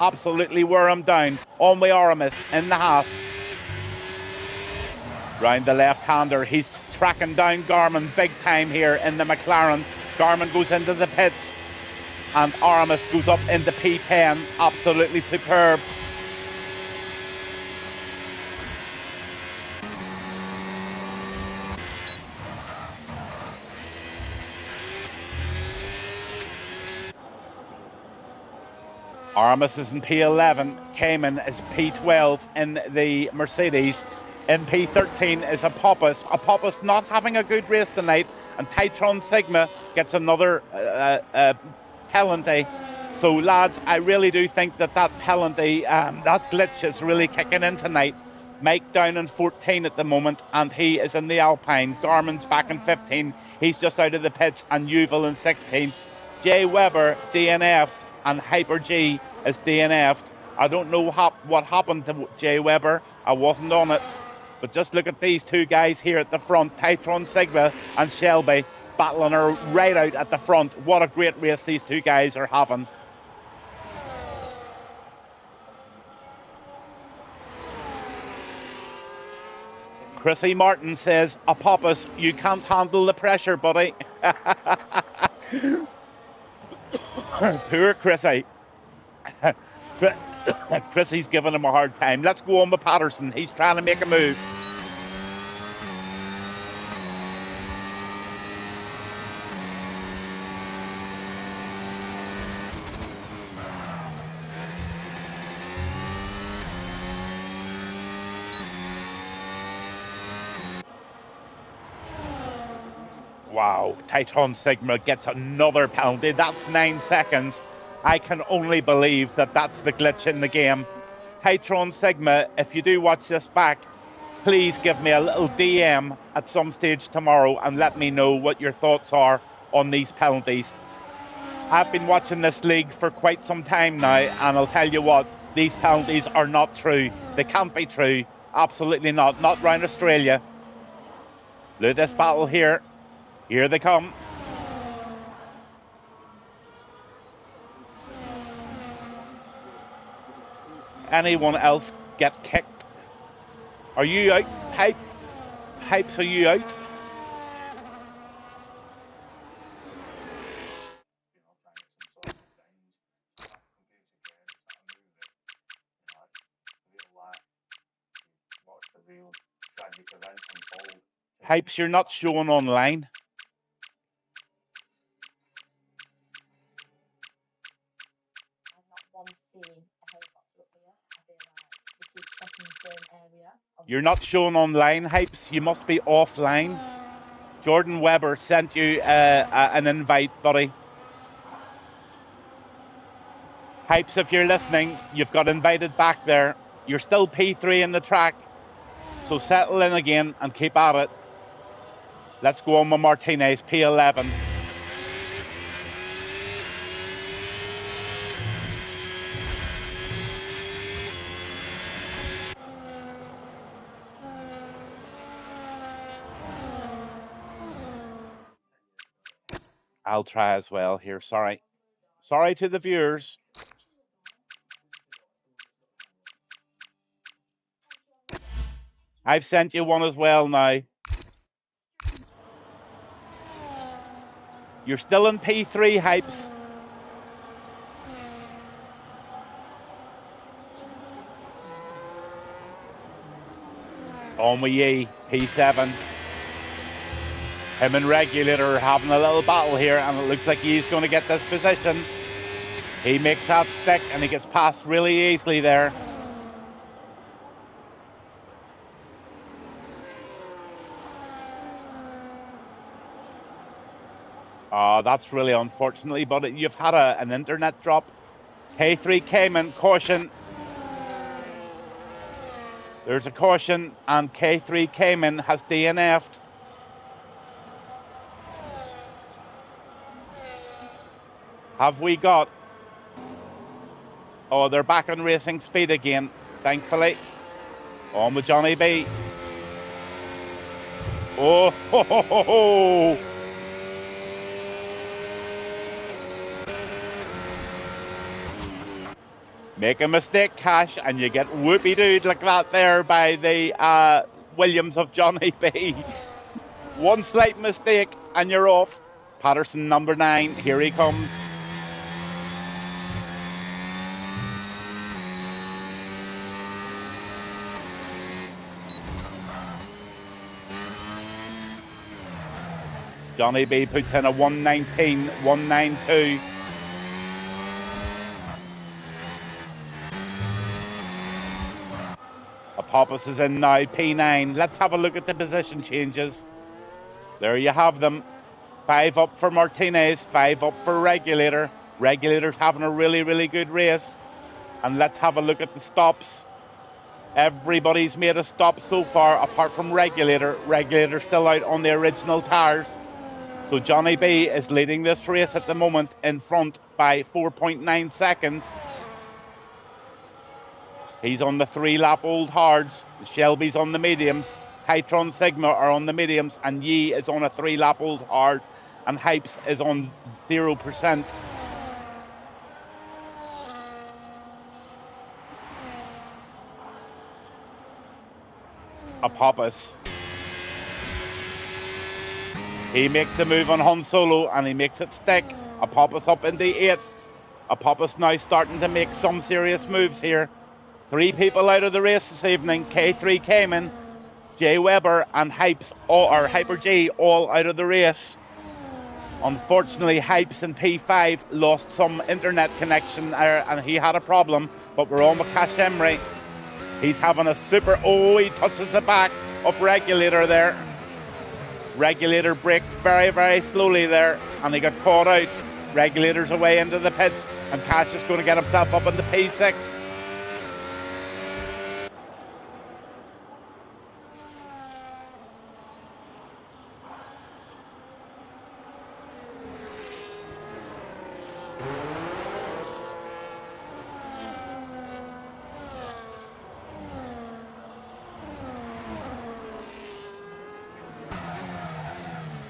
absolutely wear him down. Only Aramis in the Haas. Round the left-hander. He's tracking down Garmin big time here in the McLaren. Garmin goes into the pits and Aramis goes up into P10. Absolutely superb. Aramis is in P11. Cayman is P12 in the Mercedes. In P13 is Apophis. Apophis not having a good race tonight, and Titron Sigma gets another penalty. So lads, I really do think that penalty, that glitch is really kicking in tonight. Mike down in 14 at the moment, and he is in the Alpine. Garmin's back in 15. He's just out of the pits, and Yuval in 16. Jay Weber DNF'd, and Hyper G is DNF'd. I don't know what happened to Jay Weber. I wasn't on it. But just look at these two guys here at the front, Titron Sigma and Shelby, battling her right out at the front. What a great race these two guys are having. Chrissy Martin says, Apophis, you can't handle the pressure, buddy. Poor Chrissy. Chrissy's giving him a hard time. Let's go on with Patterson. He's trying to make a move. Wow, Titron Sigma gets another penalty. That's 9 seconds. I can only believe that that's the glitch in the game. Titron Sigma, if you do watch this back, please give me a little DM at some stage tomorrow and let me know what your thoughts are on these penalties. I've been watching this league for quite some time now, and I'll tell you what, these penalties are not true. They can't be true. Absolutely not. Not round Australia. Look at this battle here. Here they come. Anyone else get kicked? Are you out? Hype? Hypes, are you out? Hypes, you're not showing online. You're not showing online, Hypes. You must be offline. Jordan Weber sent you an invite, buddy. Hypes, if you're listening, you've got invited back there. You're still P3 in the track, so settle in again and keep at it. Let's go on with Martinez, P11. I'll try as well here, sorry. Sorry to the viewers. I've sent you one as well now. You're still in P3, Hypes. On with ye, P7. Him and Regulator are having a little battle here, and it looks like he's going to get this position. He makes that stick, and he gets past really easily there. Oh, that's really unfortunately, but you've had an internet drop. K3 Cayman, caution. There's a caution, and K3 Cayman has DNF'd. Have we got... Oh, they're back on racing speed again, thankfully. On with Johnny B. Oh, ho, ho, ho, ho. Make a mistake, Cash, and you get whoopie-dooed like that there by the Williams of Johnny B. One slight mistake, and you're off. Patterson, number 9, here he comes. Johnny B puts in a 1:19, 1:92. Apophis is in now, P9. Let's have a look at the position changes. There you have them. 5 up for Martinez, 5 up for Regulator. Regulator's having a really, really good race. And let's have a look at the stops. Everybody's made a stop so far, apart from Regulator. Regulator's still out on the original tyres. So Johnny B is leading this race at the moment in front by 4.9 seconds. He's on the 3-lap old hards. Shelby's on the mediums. Hytron Sigma are on the mediums. And Yi is on a 3-lap old hard. And Hypes is on 0%. Apophis. He makes the move on Han Solo and he makes it stick. Apophis up in the 8th. Apophis now starting to make some serious moves here. 3 people out of the race this evening. K3 Cayman, Jay Weber and Hypes, or Hyper G, all out of the race. Unfortunately, Hypes in P5 lost some internet connection there and he had a problem, but we're on with Cash Emery. He's having a super... Oh, he touches the back of Regulator there. Regulator braked very, very slowly there, and he got caught out. Regulator's away into the pits, and Cash is going to get himself up in the P6.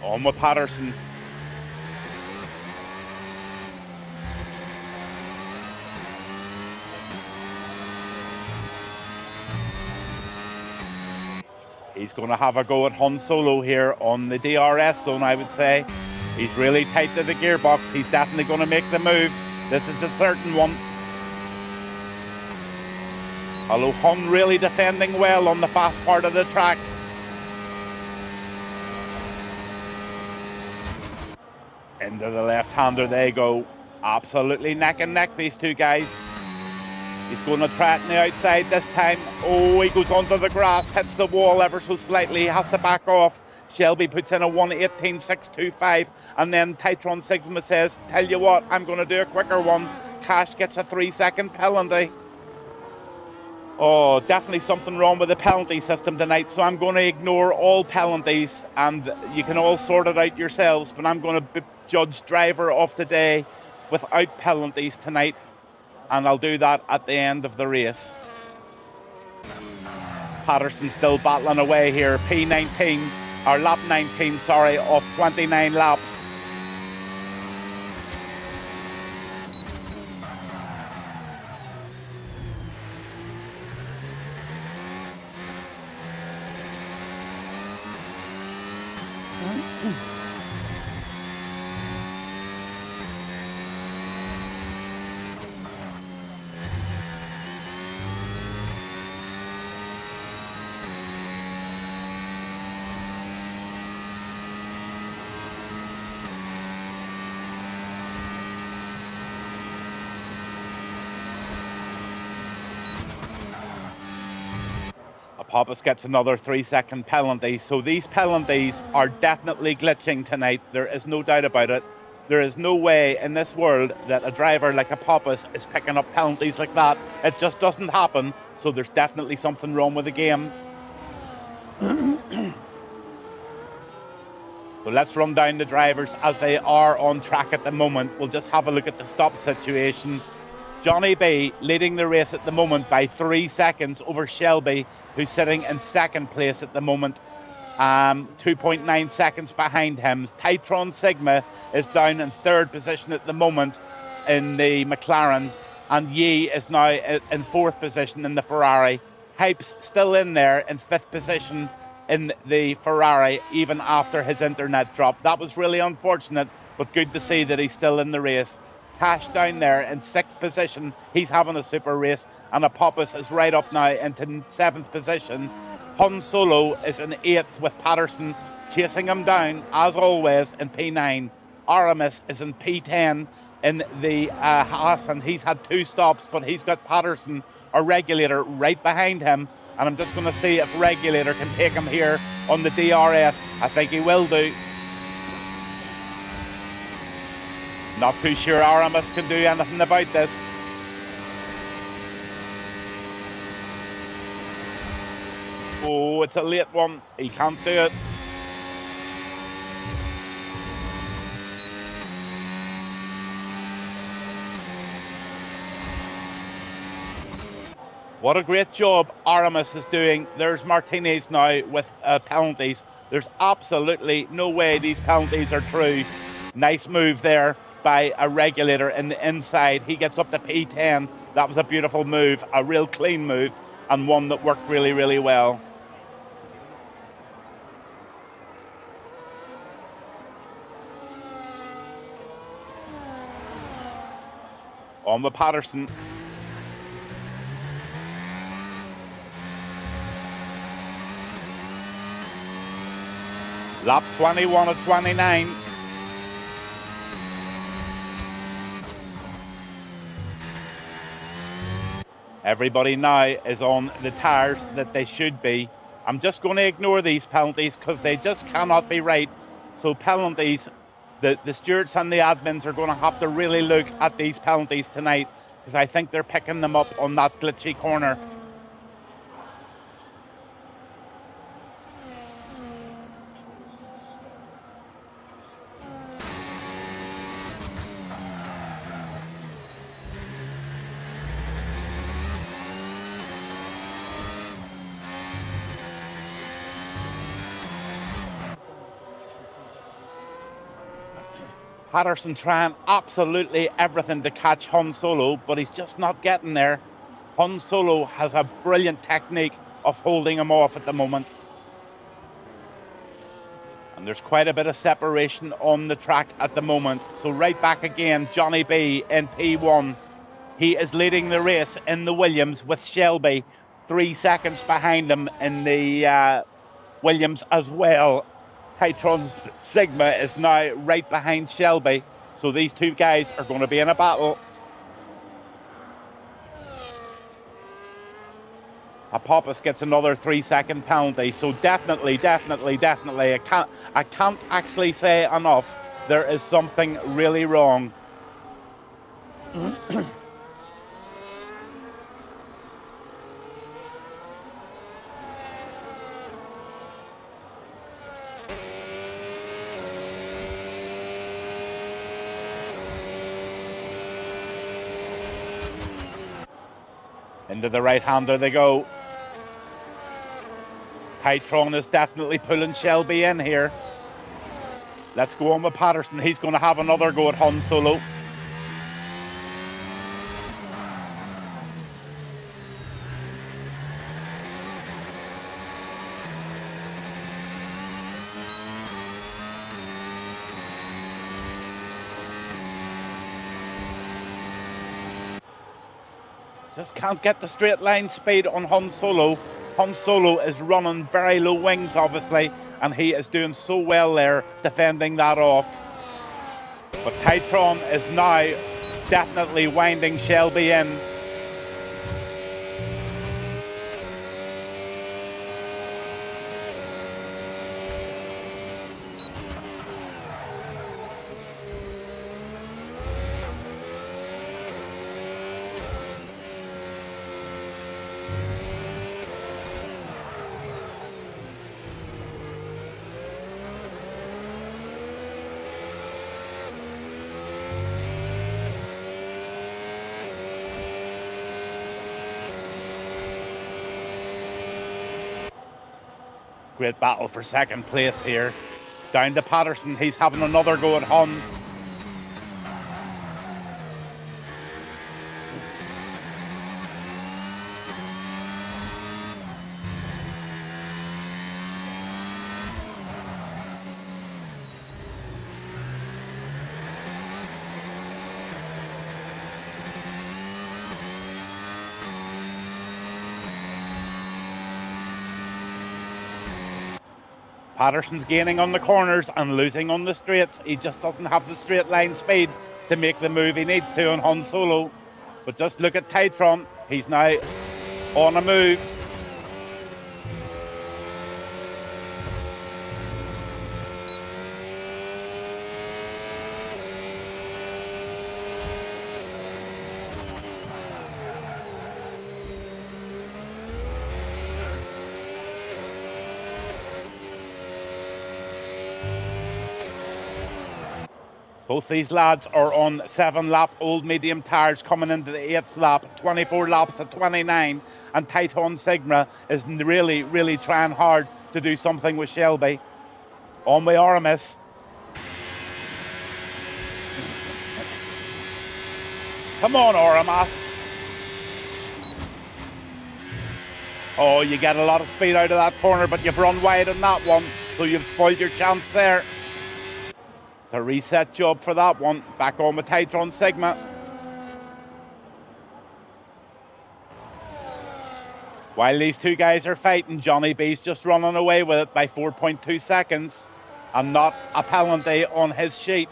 On with Patterson. He's going to have a go at Han Solo here on the DRS zone, I would say. He's really tight to the gearbox. He's definitely going to make the move. This is a certain one. Although Han really defending well on the fast part of the track. Into the left-hander they go. Absolutely neck and neck, these two guys. He's going to try it on the outside this time. Oh, he goes onto the grass, hits the wall ever so slightly. He has to back off. Shelby puts in a 1:18.625, and then Titron Sigma says, tell you what, I'm going to do a quicker one. Cash gets a 3-second penalty. Oh, definitely something wrong with the penalty system tonight, so I'm going to ignore all penalties, and you can all sort it out yourselves, but I'm going to judge driver of the day without penalties tonight, and I'll do that at the end of the race. Patterson still battling away here. P19, or lap 19, sorry, of 29 laps. Hoppus gets another 3-second penalty, so these penalties are definitely glitching tonight. There is no doubt about it. There is no way in this world that a driver like a Hoppus is picking up penalties like that. It just doesn't happen, so there's definitely something wrong with the game. So let's run down the drivers as they are on track at the moment. We'll just have a look at the stop situation. Johnny B leading the race at the moment by 3 seconds over Shelby, who's sitting in second place at the moment, 2.9 seconds behind him. Titron Sigma is down in third position at the moment in the McLaren, and Yi is now in fourth position in the Ferrari. Hype's still in there in fifth position in the Ferrari, even after his internet drop. That was really unfortunate, but good to see that he's still in the race. Cash down there in sixth position. He's having a super race, and Apophis is right up now into seventh position. Han Solo is in eighth with Patterson chasing him down as always in P9. Aramis is in P10 in the Haas, and he's had 2 stops, but he's got Patterson, a Regulator, right behind him, and I'm just going to see if Regulator can take him here on the DRS. I think he will do. Not too sure Aramis can do anything about this. Oh, it's a late one. He can't do it. What a great job Aramis is doing. There's Martinez now with penalties. There's absolutely no way these penalties are true. Nice move there by a Regulator in the inside. He gets up to P10. That was a beautiful move, a real clean move, and one that worked really, really well. On with Patterson. Lap 21 of 29. Everybody now is on the tyres that they should be. I'm just going to ignore these penalties because they just cannot be right. So penalties, the stewards and the admins are going to have to really look at these penalties tonight, because I think they're picking them up on that glitchy corner. Patterson trying absolutely everything to catch Han Solo, but he's just not getting there. Han Solo has a brilliant technique of holding him off at the moment. And there's quite a bit of separation on the track at the moment. So right back again, Johnny B in P1. He is leading the race in the Williams with Shelby 3 seconds behind him in the Williams as well. Titron Sigma is now right behind Shelby. So these two guys are going to be in a battle. Apophis gets another 3-second penalty. So definitely. I can't actually say enough. There is something really wrong. Into the right-hander they go. Titron is definitely pulling Shelby in here. Let's go on with Patterson. He's going to have another go at Han Solo. Just can't get the straight line speed on Han Solo. Han Solo is running very low wings, obviously, and he is doing so well there, defending that off. But Titron is now definitely winding Shelby in. Great battle for second place here. Down to Patterson. He's having another go at Han. Patterson's gaining on the corners and losing on the straights. He just doesn't have the straight line speed to make the move he needs to on Han Solo. But just look at Titron. He's now on a move. Both these lads are on 7-lap old medium tyres coming into the 8th lap, 24 laps to 29, and Titron Sigma is really trying hard to do something with Shelby. On with Aramis. Come on, Aramis. Oh, you get a lot of speed out of that corner, but you've run wide on that one, so you've spoiled your chance there. A reset job for that one. Back on with Titron Sigma. While these two guys are fighting, Johnny B's just running away with it by 4.2 seconds and not a penalty on his sheet.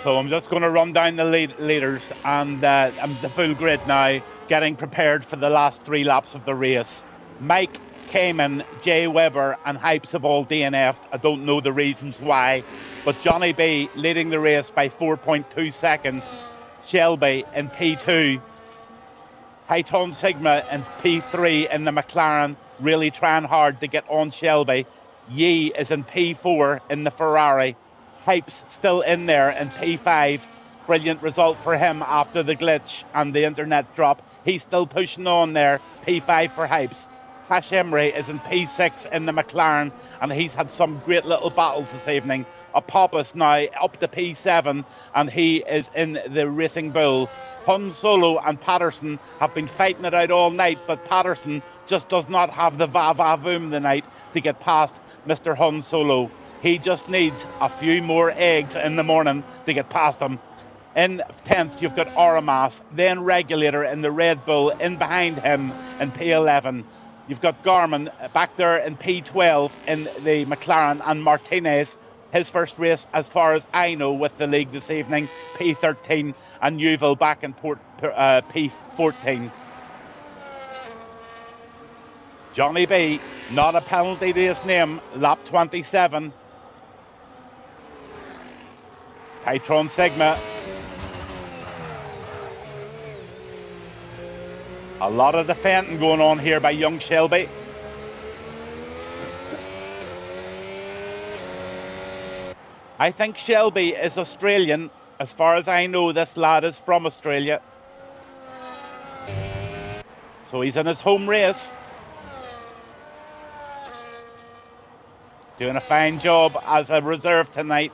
So I'm just going to run down the leaders and the full grid now, getting prepared for the last 3 laps of the race. Mike, Cayman, Jay Webber and Hypes have all DNF'd. I don't know the reasons why, but Johnny B leading the race by 4.2 seconds. Shelby in P2. Titon Sigma in P3 in the McLaren, really trying hard to get on Shelby. Yee is in P4 in the Ferrari. Hypes still in there in P5. Brilliant result for him after the glitch and the internet drop. He's still pushing on there. P5 for Hypes. Hash Emery is in P6 in the McLaren, and he's had some great little battles this evening. Apophis now up to P7, and he is in the Racing Bull. Hun Solo and Patterson have been fighting it out all night, but Patterson just does not have the va-va-voom tonight to get past Mr. Hun Solo. He just needs a few more eggs in the morning to get past him. In 10th, you've got Oramas, then Regulator in the Red Bull, in behind him in P11. You've got Garmin back there in P12 in the McLaren, and Martinez, his first race as far as I know with the league this evening, P13, and Newville back in P14. Johnny B, not a penalty race name, lap 27. Titron Sigma. A lot of defending going on here by young Shelby. I think Shelby is Australian. As far as I know, this lad is from Australia. So he's in his home race. Doing a fine job as a reserve tonight.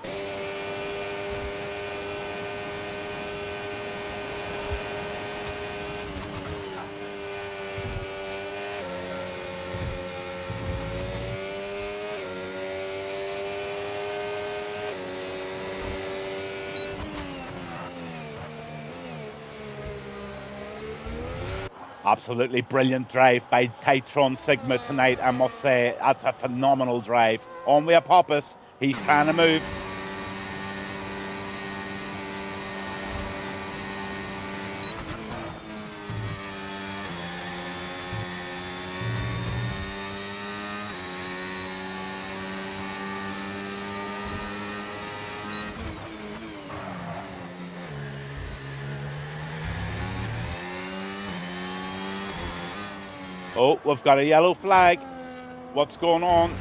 Absolutely brilliant drive by Titron Sigma tonight, I must say. That's a phenomenal drive. On with Apophis, he's trying to move. Oh, we've got a yellow flag. What's going on?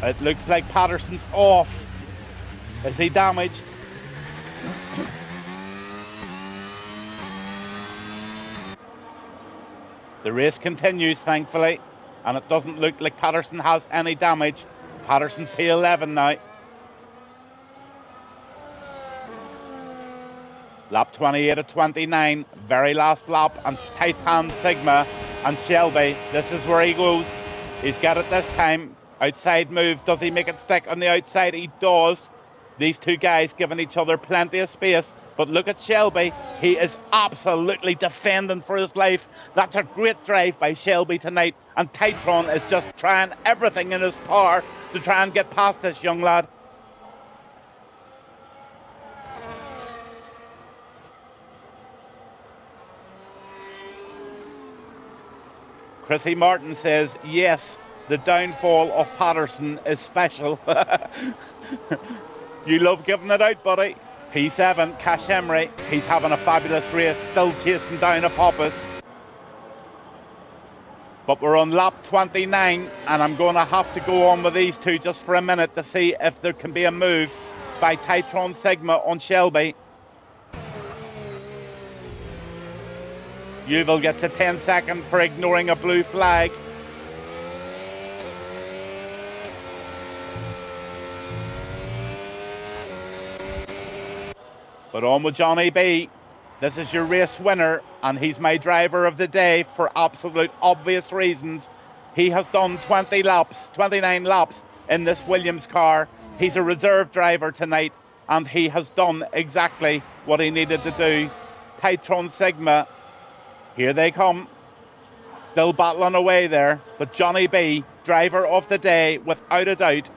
It looks like Patterson's off. Is he damaged? The race continues, thankfully, and it doesn't look like Patterson has any damage. Patterson's P11 now. Lap 28 of 29, very last lap, and Titan Sigma and Shelby, this is where he goes. He's got it this time. Outside move, does he make it stick on the outside? He does. These two guys giving each other plenty of space, but look at Shelby. He is absolutely defending for his life. That's a great drive by Shelby tonight, and Titron is just trying everything in his power to try and get past this young lad. Chrissy Martin says, yes, the downfall of Patterson is special. You love giving it out, buddy. P7, Cash Emery, he's having a fabulous race, still chasing down Apophis. But we're on lap 29, and I'm going to have to go on with these two just for a minute to see if there can be a move by Titron Sigma on Shelby. Newville gets a 10 second for ignoring a blue flag. But on with Johnny B. This is your race winner, and he's my driver of the day for absolute obvious reasons. He has done 29 laps in this Williams car. He's a reserve driver tonight, and he has done exactly what he needed to do. Titron Sigma, here they come. Still battling away there, but Johnny B, driver of the day without a doubt,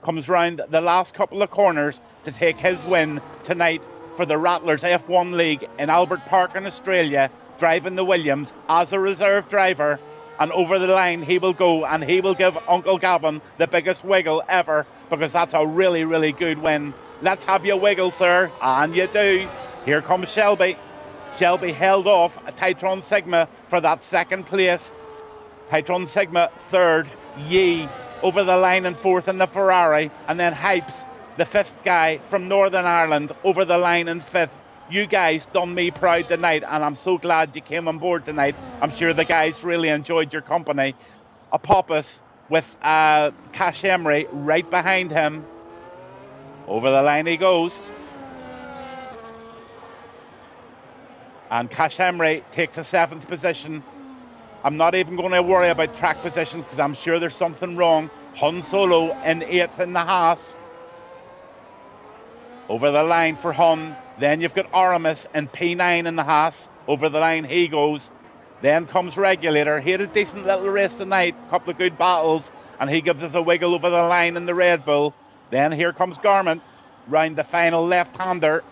comes round the last couple of corners to take his win tonight for the Rattlers F1 League in Albert Park in Australia driving the Williams as a reserve driver. And over the line he will go, and he will give Uncle Gavin the biggest wiggle ever, because that's a really, really good win. Let's have you wiggle, sir. And you do. Here comes Shelby. Shelby held off Titron Sigma for that second place. Titron Sigma third. Yee over the line in fourth in the Ferrari. And then Hypes, the fifth guy from Northern Ireland, over the line in fifth. You guys done me proud tonight, and I'm so glad you came on board tonight. I'm sure the guys really enjoyed your company. Apophis with Cash Emery right behind him. Over the line he goes. And Cash Emery takes a 7th position. I'm not even going to worry about track position, because I'm sure there's something wrong. Hun Solo in 8th in the Haas. Over the line for Hun. Then you've got Aramis in P9 in the Haas. Over the line he goes. Then comes Regulator. He had a decent little race tonight. A couple of good battles. And he gives us a wiggle over the line in the Red Bull. Then here comes Garment. Round the final left-hander.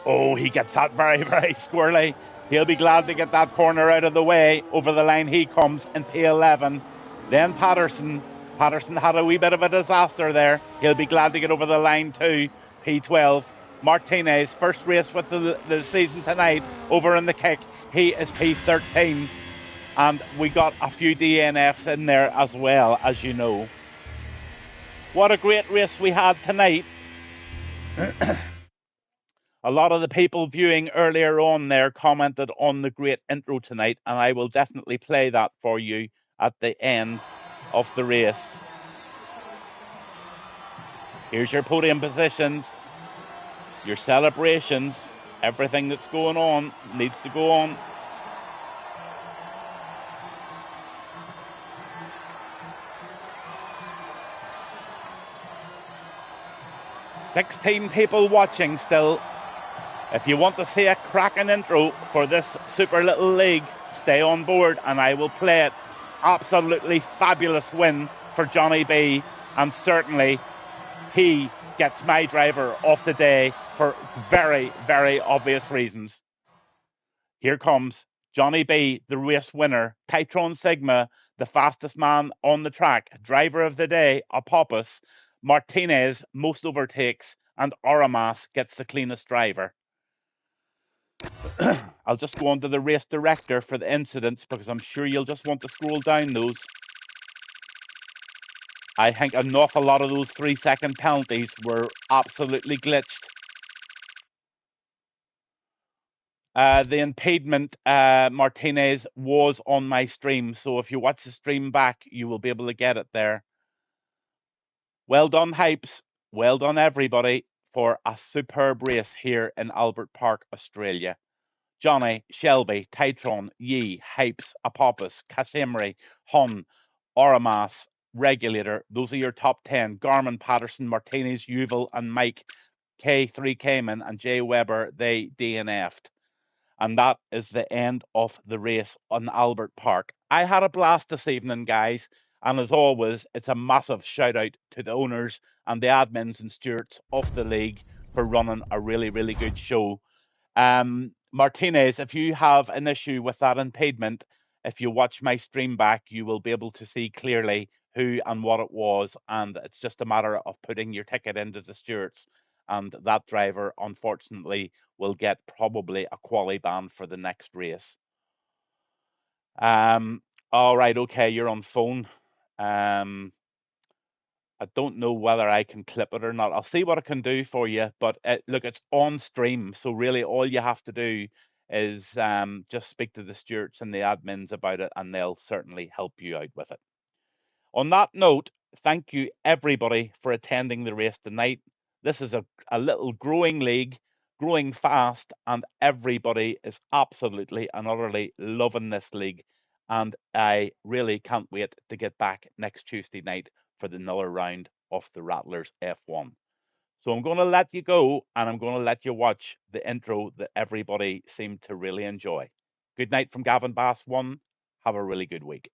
Oh, he gets that very, very squirrely. He'll be glad to get that corner out of the way. Over the line he comes in P11. Then Patterson. Patterson had a wee bit of a disaster there. He'll be glad to get over the line too. P12. Martinez, first race with the season tonight, over in the kick. He is P13. And we got a few DNFs in there as well, as you know. What a great race we had tonight. A lot of the people viewing earlier on there commented on the great intro tonight, and I will definitely play that for you at the end of the race. Here's your podium positions, your celebrations, everything that's going on needs to go on. "16 people watching still. If you want to see a cracking intro for this super little league, stay on board and I will play it. Absolutely fabulous win for Johnny B, and certainly he gets my driver of the day for very, very obvious reasons. Here comes Johnny B, the race winner. Titron Sigma, the fastest man on the track. Driver of the day, Apophis. Martinez, most overtakes, and Aramas gets the cleanest driver. I'll just go on to the race director for the incidents, because I'm sure you'll just want to scroll down those. I think an awful lot of those 3-second penalties were absolutely glitched. The impediment, Martinez, was on my stream, so if you watch the stream back, you will be able to get it there. Well done, Hypes. Well done, everybody, for a superb race here in Albert Park, Australia. Johnny, Shelby, Titron, Yee, Hypes, Apophis, Casimri, Hun, Oramas, Regulator. Those are your top 10. Garmin, Patterson, Martinez, Yuval, and Mike. K3 Cayman and Jay Weber, they DNF'd. And that is the end of the race on Albert Park. I had a blast this evening, guys. And as always, it's a massive shout out to the owners and the admins and stewards of the league for running a really, really good show. Martinez, if you have an issue with that impediment, if you watch my stream back, you will be able to see clearly who and what it was. And it's just a matter of putting your ticket into the stewards. And that driver, unfortunately, will get probably a quali ban for the next race. All right, okay, you're on phone. I don't know whether I can clip it or not. I'll see what I can do for you. But look, it's on stream. So really all you have to do is just speak to the stewards and the admins about it, and they'll certainly help you out with it. On that note, thank you everybody for attending the race tonight. This is a little growing league, growing fast, and everybody is absolutely and utterly loving this league. And I really can't wait to get back next Tuesday night for another round of the Rattlers F1. So I'm going to let you go, and I'm going to let you watch the intro that everybody seemed to really enjoy. Good night from Gavin Bass 1. Have a really good week.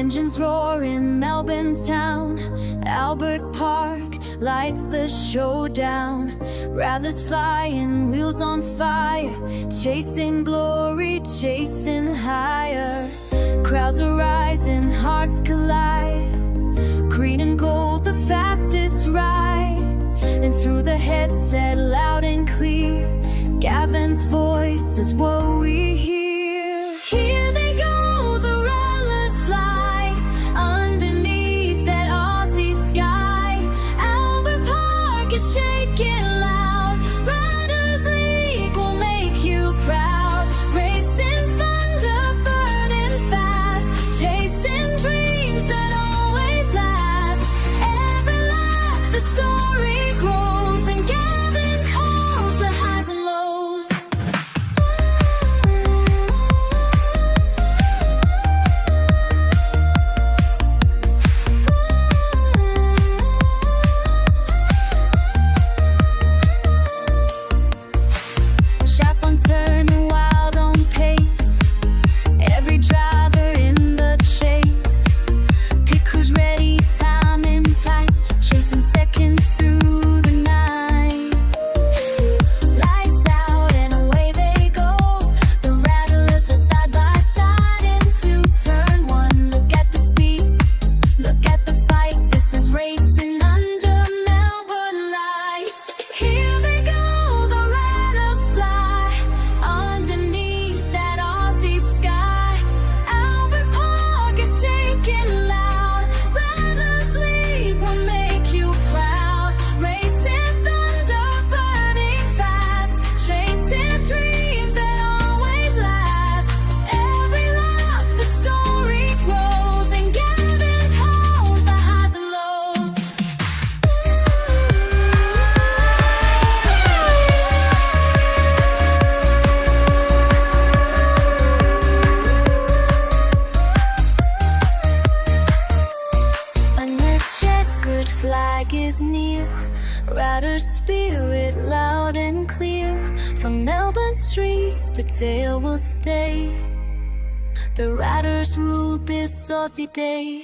Engines roar in Melbourne town. Albert Park lights the showdown. Rattlers flying, wheels on fire, chasing glory, chasing higher. Crowds are rising, hearts collide. Green and gold, the fastest ride. And through the headset, loud and clear, Gavin's voice is what we hear. Here they go, the Rattlers fly underneath that Aussie sky. Albert Park is shaking loud. Riders League will make you proud. Racing thunder, burning fast, chasing dreams that always last. Every lap the story grows, and Gavin calls the highs and lows. Sharp on turn, wild on pace. Every driver in the chase. Pick who's ready, timing tight, chasing seconds through the night. Lights out and away they go. The Rattlers are side by side into turn one. Look at the speed, look at the fight. This is racing under Melbourne lights. Here they go, the Rattlers fly underneath that Aussie sky. Albert Park is shaking loud. Rattlers League will make you proud. Racing thunder, burning fast, chasing dreams that always last. Every lap the story grows, and Gavin calls the highs and lows. When the checkered flag is near, rider spirit loud and clear. From Melbourne streets the tale will stay. The riders ruled this Aussie day.